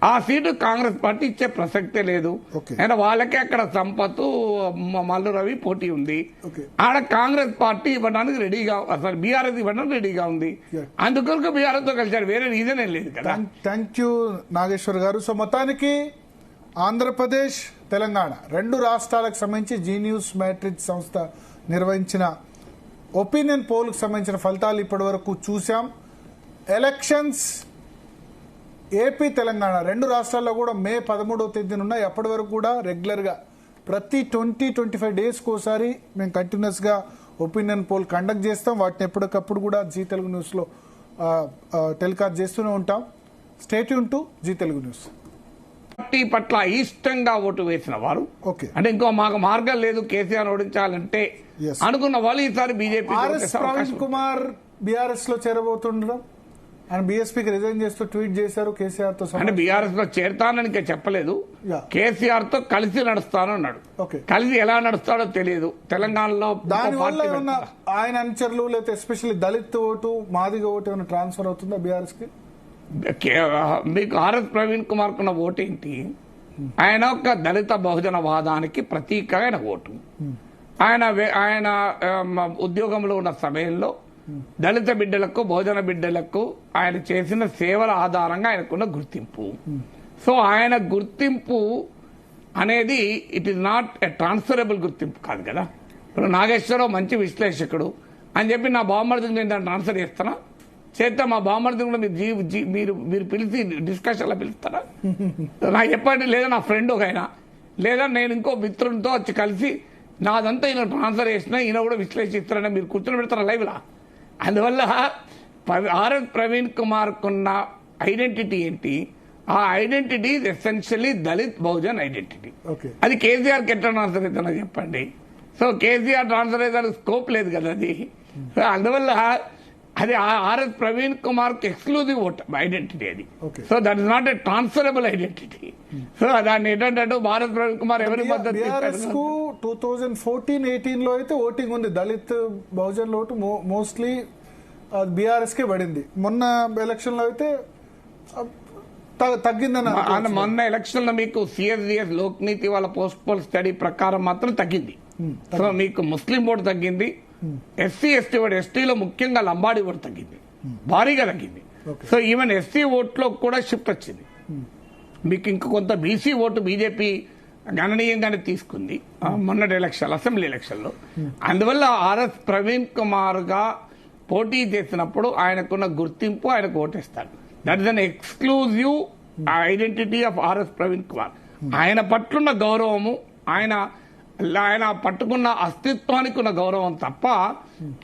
ఆ సీటు కాంగ్రెస్ పార్టీ ఇచ్చే ప్రసక్తే లేదు. అయినా వాళ్ళకే అక్కడ సంపత్, మల్లు రవి పోటీ ఉంది. ఆడ కాంగ్రెస్ పార్టీ ఇవ్వడానికి రెడీగా, అసలు బీఆర్ఎస్ ఇవ్వడానికి రెడీగా ఉంది. అందుకొరకు బీఆర్ఎస్ తో కలిసాడు, వేరే రీజన్ ఏం లేదు కదా. థ్యాంక్ యూ నాగేశ్వర్ గారు. సో మొత్తానికి ఆంధ్రప్రదేశ్, తెలంగాణ రెండు రాష్ట్రాలకు సంబంధించి జీ న్యూస్ మ్యాట్రిక్స్ సంస్థ నిర్వహించిన ఒపీనియన్ పోల్కు సంబంధించిన ఫలితాలు ఇప్పటి వరకు చూసాం. ఎలక్షన్స్ ఏపీ తెలంగాణ రెండు రాష్ట్రాల్లో కూడా మే 13వ తేదీన ఉన్నాయి. అప్పటి వరకు కూడా రెగ్యులర్గా ప్రతి 20-25 డేస్కి ఒకసారి మేము కంటిన్యూస్గా ఒపీనియన్ పోల్ కండక్ట్ చేస్తాం. వాటిని ఎప్పటికప్పుడు కూడా జీ తెలుగు న్యూస్లో టెలికాస్ట్ చేస్తూనే ఉంటాం. Stay tuned to Zee Telugu news. Party పట్ల ఇష్టంగా ఓటు వేసిన వారు, అంటే ఇంకో మాకు మార్గం లేదు కేసీఆర్ ఓడించాలంటే అనుకున్న వాళ్ళు ఈసారి బీజేపీ. ప్రవీణ్ కుమార్ బీఆర్ఎస్ లో చేరబోతుండడం, ఆయన బీఎస్పీకి రిజైన్ చేస్తూ ట్వీట్ చేశారు కేసీఆర్ తో. అంటే బీఆర్ఎస్ లో చేరతానని ఇంకా చెప్పలేదు, కేసీఆర్ తో కలిసి నడుస్తాను అన్నాడు. కలిసి ఎలా నడుస్తాడో తెలియదు. తెలంగాణలో దానివల్ల ఏమన్నా ఆయన అనుచరులు లేకపోతే especially Dalit vote, Madiga vote ఏమైనా ట్రాన్స్ఫర్ అవుతుందా బీఆర్ఎస్ కి? మీకు ఆర్ఎస్ ప్రవీణ్ కుమార్ కున్న ఓటు ఏంటి? ఆయన ఒక దళిత బహుజన వాదానికి ప్రతీకగా ఆయన ఓటు. ఆయన ఉద్యోగంలో ఉన్న సమయంలో దళిత బిడ్డలకు బహుజన బిడ్డలకు ఆయన చేసిన సేవల ఆధారంగా ఆయనకున్న గుర్తింపు. సో ఆయన గుర్తింపు అనేది it is not a transferable గుర్తింపు కాదు కదా. ఇప్పుడు నాగేశ్వరరావు మంచి విశ్లేషకుడు అని చెప్పి నా బామ్మర్దికి నేను దాన్ని ట్రాన్స్ఫర్ చేస్తానా? చేస్తే మా బామ్మర్దిని కూడా మీరు పిలిచి డిస్కషన్లో పిలుస్తారా? నాకు చెప్పండి. లేదా నా ఫ్రెండ్ ఒక ఆయన, లేదా నేను ఇంకో మిత్రులతో వచ్చి కలిసి నాదంతా ఈయన ట్రాన్స్ఫర్ చేసినా ఈయన కూడా విశ్లేషిస్తారని మీరు కూర్చొని పెడతారా లైవ్లా? అందువల్ల ఆర్ఎస్ ప్రవీణ్ కుమార్కున్న ఐడెంటిటీ ఏంటి? ఆ identity essentially Dalit Bahujan identity. అది కేసీఆర్కి ఎట్లా ట్రాన్స్ఫర్ అవుతుందో చెప్పండి. సో కేసీఆర్ ట్రాన్స్ఫర్ అయితే స్కోప్ లేదు కదా అది. అందువల్ల అది ఆర్ఎస్ ప్రవీణ్ కుమార్ కి ఎక్స్క్లూజివ్ ఓట్ ఐడెంటిటీ అది. Okay. So that is not a transferable identity. So దాన్ని ఏంటంటే ఆర్ఎస్ ప్రవీణ్ కుమార్ ఎవరి మద్దతు బీఆర్ఎస్ కు 2014-18 లో అయితే ఓటింగ్ ఉంది, దళిత్ బహుజన్ ఓటు మోస్ట్లీ బీఆర్ఎస్ కే పడింది. మొన్న ఎలక్షన్ లో అయితే తగ్గిందని మొన్న ఎలక్షన్ లో మీకు సిఎస్డిఎస్ లోక్నీతి వాళ్ళ పోస్ట్ పోల్ స్టడీ ప్రకారం మాత్రం తగ్గింది. సో మీకు ముస్లిం ఓటు తగ్గింది, ఎస్సీ ఎస్టీ ఓటు, ఎస్టీలో ముఖ్యంగా లంబాడి ఓటు తగ్గింది, భారీగా తగ్గింది. సో ఈవెన్ ఎస్సీ ఓట్లో కూడా షిఫ్ట్ వచ్చింది. మీకు ఇంక కొంత బీసీ ఓటు బీజేపీ గణనీయంగానే తీసుకుంది మొన్నటి ఎలక్షన్, అసెంబ్లీ ఎలక్షన్ లో. అందువల్ల ఆర్ఎస్ ప్రవీణ్ కుమార్ గా పోటీ చేసినప్పుడు ఆయనకున్న గుర్తింపు ఆయనకు ఓటేస్తాడు. That is an exclusive identity of RS Praveen Kumar. ఆయన పట్లున్న గౌరవము, ఆయన పట్టుకున్న అస్తిత్వానికి ఉన్న గౌరవం తప్ప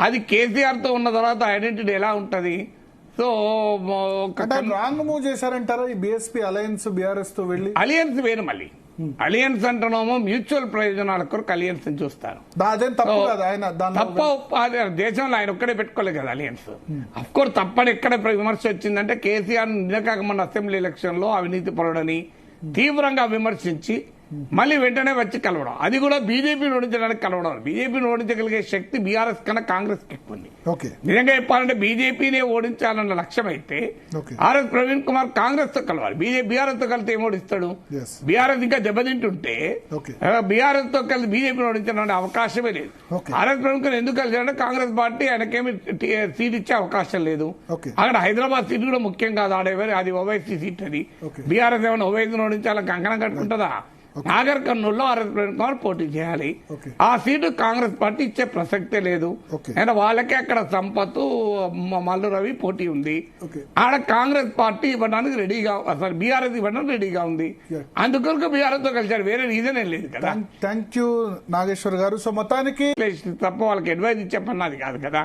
అది కేసీఆర్ తో ఉన్న తర్వాత ఐడెంటిటీ ఎలా ఉంటది? సో రాంగ్ మూవ్ చేశారంటారా ఈ బీఎస్పీ అలయన్స్ బీఆర్ఎస్ తో వెళ్ళి? అలయన్స్ వేరు, మళ్ళీ అలయన్స్ అంటున్నామో మ్యూచువల్ ప్రయోజనాల కొరకు అలయన్స్ చూస్తారు. తప్ప దేశంలో ఆయన ఒక్కడే పెట్టుకోలేదు కదా అలయన్స్. అఫ్ కోర్స్ తప్పని ఎక్కడ విమర్శ వచ్చిందంటే కేసీఆర్ నిన్నకాక మన అసెంబ్లీ ఎలక్షన్ లో అవినీతి పరుడని తీవ్రంగా విమర్శించి మళ్ళీ వెంటనే వచ్చి కలవడం, అది కూడా బీజేపీని ఓడించడానికి కలవడం. బీజేపీని ఓడించగలిగే శక్తి బీఆర్ఎస్ కన్నా కాంగ్రెస్ కి ఎక్కువ ఉంది. నిజంగా చెప్పాలంటే బీజేపీనే ఓడించాలన్న లక్ష్యం అయితే ఆర్ఎస్ ప్రవీణ్ కుమార్ కాంగ్రెస్ తో కలవాలి. బీఆర్ఎస్ తో కలిసి ఏం ఓడిస్తాడు? బీఆర్ఎస్ ఇంకా దెబ్బతింటుంటే బీఆర్ఎస్ తో కలిసి బీజేపీని ఓడించాలనే అవకాశమే లేదు. ఆర్ఎస్ ప్రవీణ్ కుమార్ ఎందుకు కలిసాడంటే కాంగ్రెస్ పార్టీ ఆయనకేమి సీట్ ఇచ్చే అవకాశం లేదు. అక్కడ హైదరాబాద్ సీట్ కూడా ముఖ్యం కాదు, ఆడేవారు అది ఓవైసీ సీట్. అది బీఆర్ఎస్ ఏమైనా ఓవైసీని ఓడించాలని కంకణం కట్టుకుంటుందా? నాగర్ కర్నూలులో ఆర్ఎస్ ప్రవీణ్ కుమార్ పోటీ చేయాలి. ఆ సీటు కాంగ్రెస్ పార్టీ ఇచ్చే ప్రసక్తే లేదు. అండ్ వాళ్ళకే అక్కడ సంపత్, మల్లు రవి పోటీ ఉంది. ఆడ కాంగ్రెస్ పార్టీ ఇవ్వడానికి రెడీగా, అసలు బీఆర్ఎస్ ఇవ్వడానికి రెడీగా ఉంది. అందుకొరకు బీఆర్ఎస్ తో కలిసారు, వేరే రీజన్ ఏం లేదు కదా. థ్యాంక్ యూ నాగేశ్వర్ గారు. సో మొత్తానికి తప్ప వాళ్ళకి అడ్వైజ్ ఇచ్చే పన్నది కాదు కదా.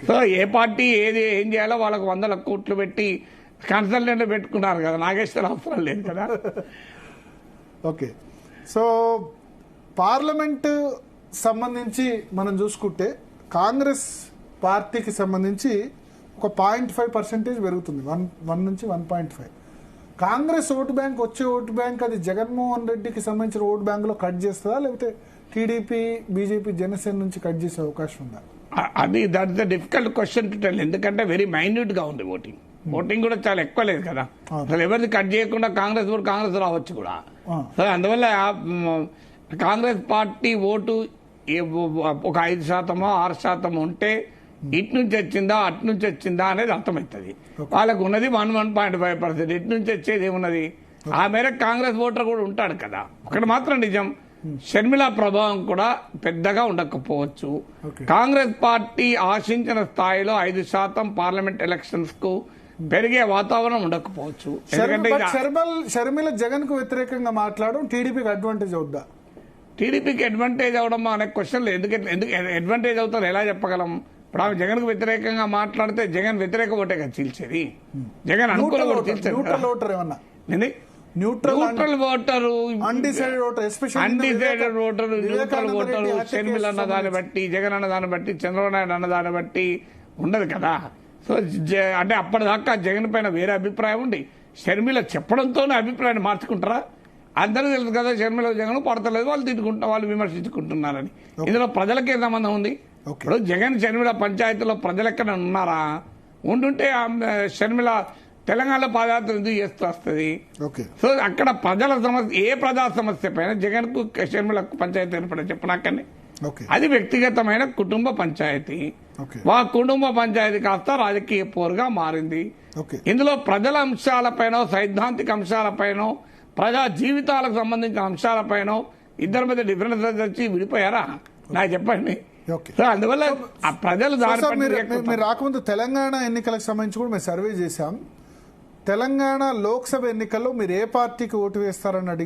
సో ఏ పార్టీ ఏం చేయాలో వాళ్ళకు 100 కోట్లు పెట్టి కన్సల్టెంట్ పెట్టుకున్నారు కదా, నాగేశ్వర్ అవసరం లేదు కదా. ఓకే, సో పార్లమెంట్ సంబంధించి మనం చూసుకుంటే కాంగ్రెస్ పార్టీకి సంబంధించి ఒక 0.5% పెరుగుతుంది, 1 నుంచి 1.5. కాంగ్రెస్ ఓటు బ్యాంక్, వచ్చే ఓటు బ్యాంక్ అది జగన్మోహన్ రెడ్డికి సంబంధించిన ఓటు బ్యాంక్ లో కట్ చేస్తుందా, లేకపోతే టీడీపీ, బీజేపీ, జనసేన నుంచి కట్ చేసే అవకాశం ఉందా? అది that the difficult question to tell. ఎందుకంటే వెరీ మైన్యూట్ గా ఉంది ఓటింగ్ కూడా చాలా ఎక్కువ లేదు కదా. అసలు ఎవరిది కట్ చేయకుండా కాంగ్రెస్ రావచ్చు కూడా. సో అందువల్ల కాంగ్రెస్ పార్టీ ఓటు ఒక 5% 6% ఉంటే ఇటు నుంచి వచ్చిందా అటు నుంచి వచ్చిందా అనేది అర్థమవుతుంది. వాళ్ళకు ఉన్నది 1.5%. ఇటు నుంచి వచ్చేది ఏమున్నది? ఆ మేరకు కాంగ్రెస్ ఓటర్ కూడా ఉంటాడు కదా. ఒకటి మాత్రం నిజం, షర్మిల ప్రభావం కూడా పెద్దగా ఉండకపోవచ్చు. కాంగ్రెస్ పార్టీ ఆశించిన స్థాయిలో 5% పార్లమెంట్ ఎలక్షన్స్ కు పెరిగే వాతావరణం ఉండకపోవచ్చు. షర్మిల జగన్ కు వ్యతిరేకంగా మాట్లాడడం టీడీపీకి అడ్వాంటేజ్ అవుద్దా? టీడీపీకి అడ్వాంటేజ్ అవడం అనే క్వశ్చన్ ఎందుకు అడ్వాంటేజ్ అవుతారు ఎలా చెప్పగలం? ఇప్పుడు ఆమె జగన్ కు వ్యతిరేకంగా మాట్లాడితే జగన్ వ్యతిరేక ఓటే కదా చీల్చేది, జగన్ అనుకూల ఓటు చీల్చేది. Neutral voter, undecided voter, neutral voter Sharmila అన్న దాన్ని బట్టి, జగన్ అన్న దాన్ని బట్టి, చంద్రబాబు నాయుడు అన్న దాన్ని బట్టి ఉండదు కదా. సో అంటే అప్పటిదాకా జగన్ పైన వేరే అభిప్రాయం ఉండి షర్మిల చెప్పడంతోనే అభిప్రాయాన్ని మార్చుకుంటారా? అందరూ తెలుసు కదా షర్మిల జగన్ పడతలేదు, వాళ్ళు తిట్టుకుంటారు, వాళ్ళు విమర్శించుకుంటున్నారని. ఇందులో ప్రజలకే సంబంధం ఉంది. ఇప్పుడు జగన్ షర్మిల పంచాయతీలో ప్రజలు ఎక్కడ ఉన్నారా? ఉండుంటే షర్మిల తెలంగాణలో పాదయాత్ర ఎందుకు చేస్తూ వస్తుంది? సో అక్కడ ప్రజల సమస్య, ఏ ప్రజా సమస్య పైన జగన్ కు షర్మిలకు పంచాయతీ ఏర్పడే చెప్పనాకనే అది వ్యక్తిగతమైన కుటుంబ పంచాయతీ. ఆ కుటుంబ పంచాయతీ కాస్త రాజకీయ పోరుగా మారింది. ఇందులో ప్రజల అంశాలపైన, సైద్ధాంతిక అంశాలపైన, ప్రజా జీవితాలకు సంబంధించిన అంశాలపైన ఇద్దరి మధ్య డిఫరెన్స్ వచ్చి విడిపోయారా? నాకు చెప్పండి. సో అందువల్ల ఆ ప్రజలు మీరు రాకముందు తెలంగాణ ఎన్నికలకు సంబంధించి కూడా మేము సర్వే చేశాం. తెలంగాణ లోక్సభ ఎన్నికల్లో మీరు ఏ పార్టీకి ఓటు వేస్తారని అడిగి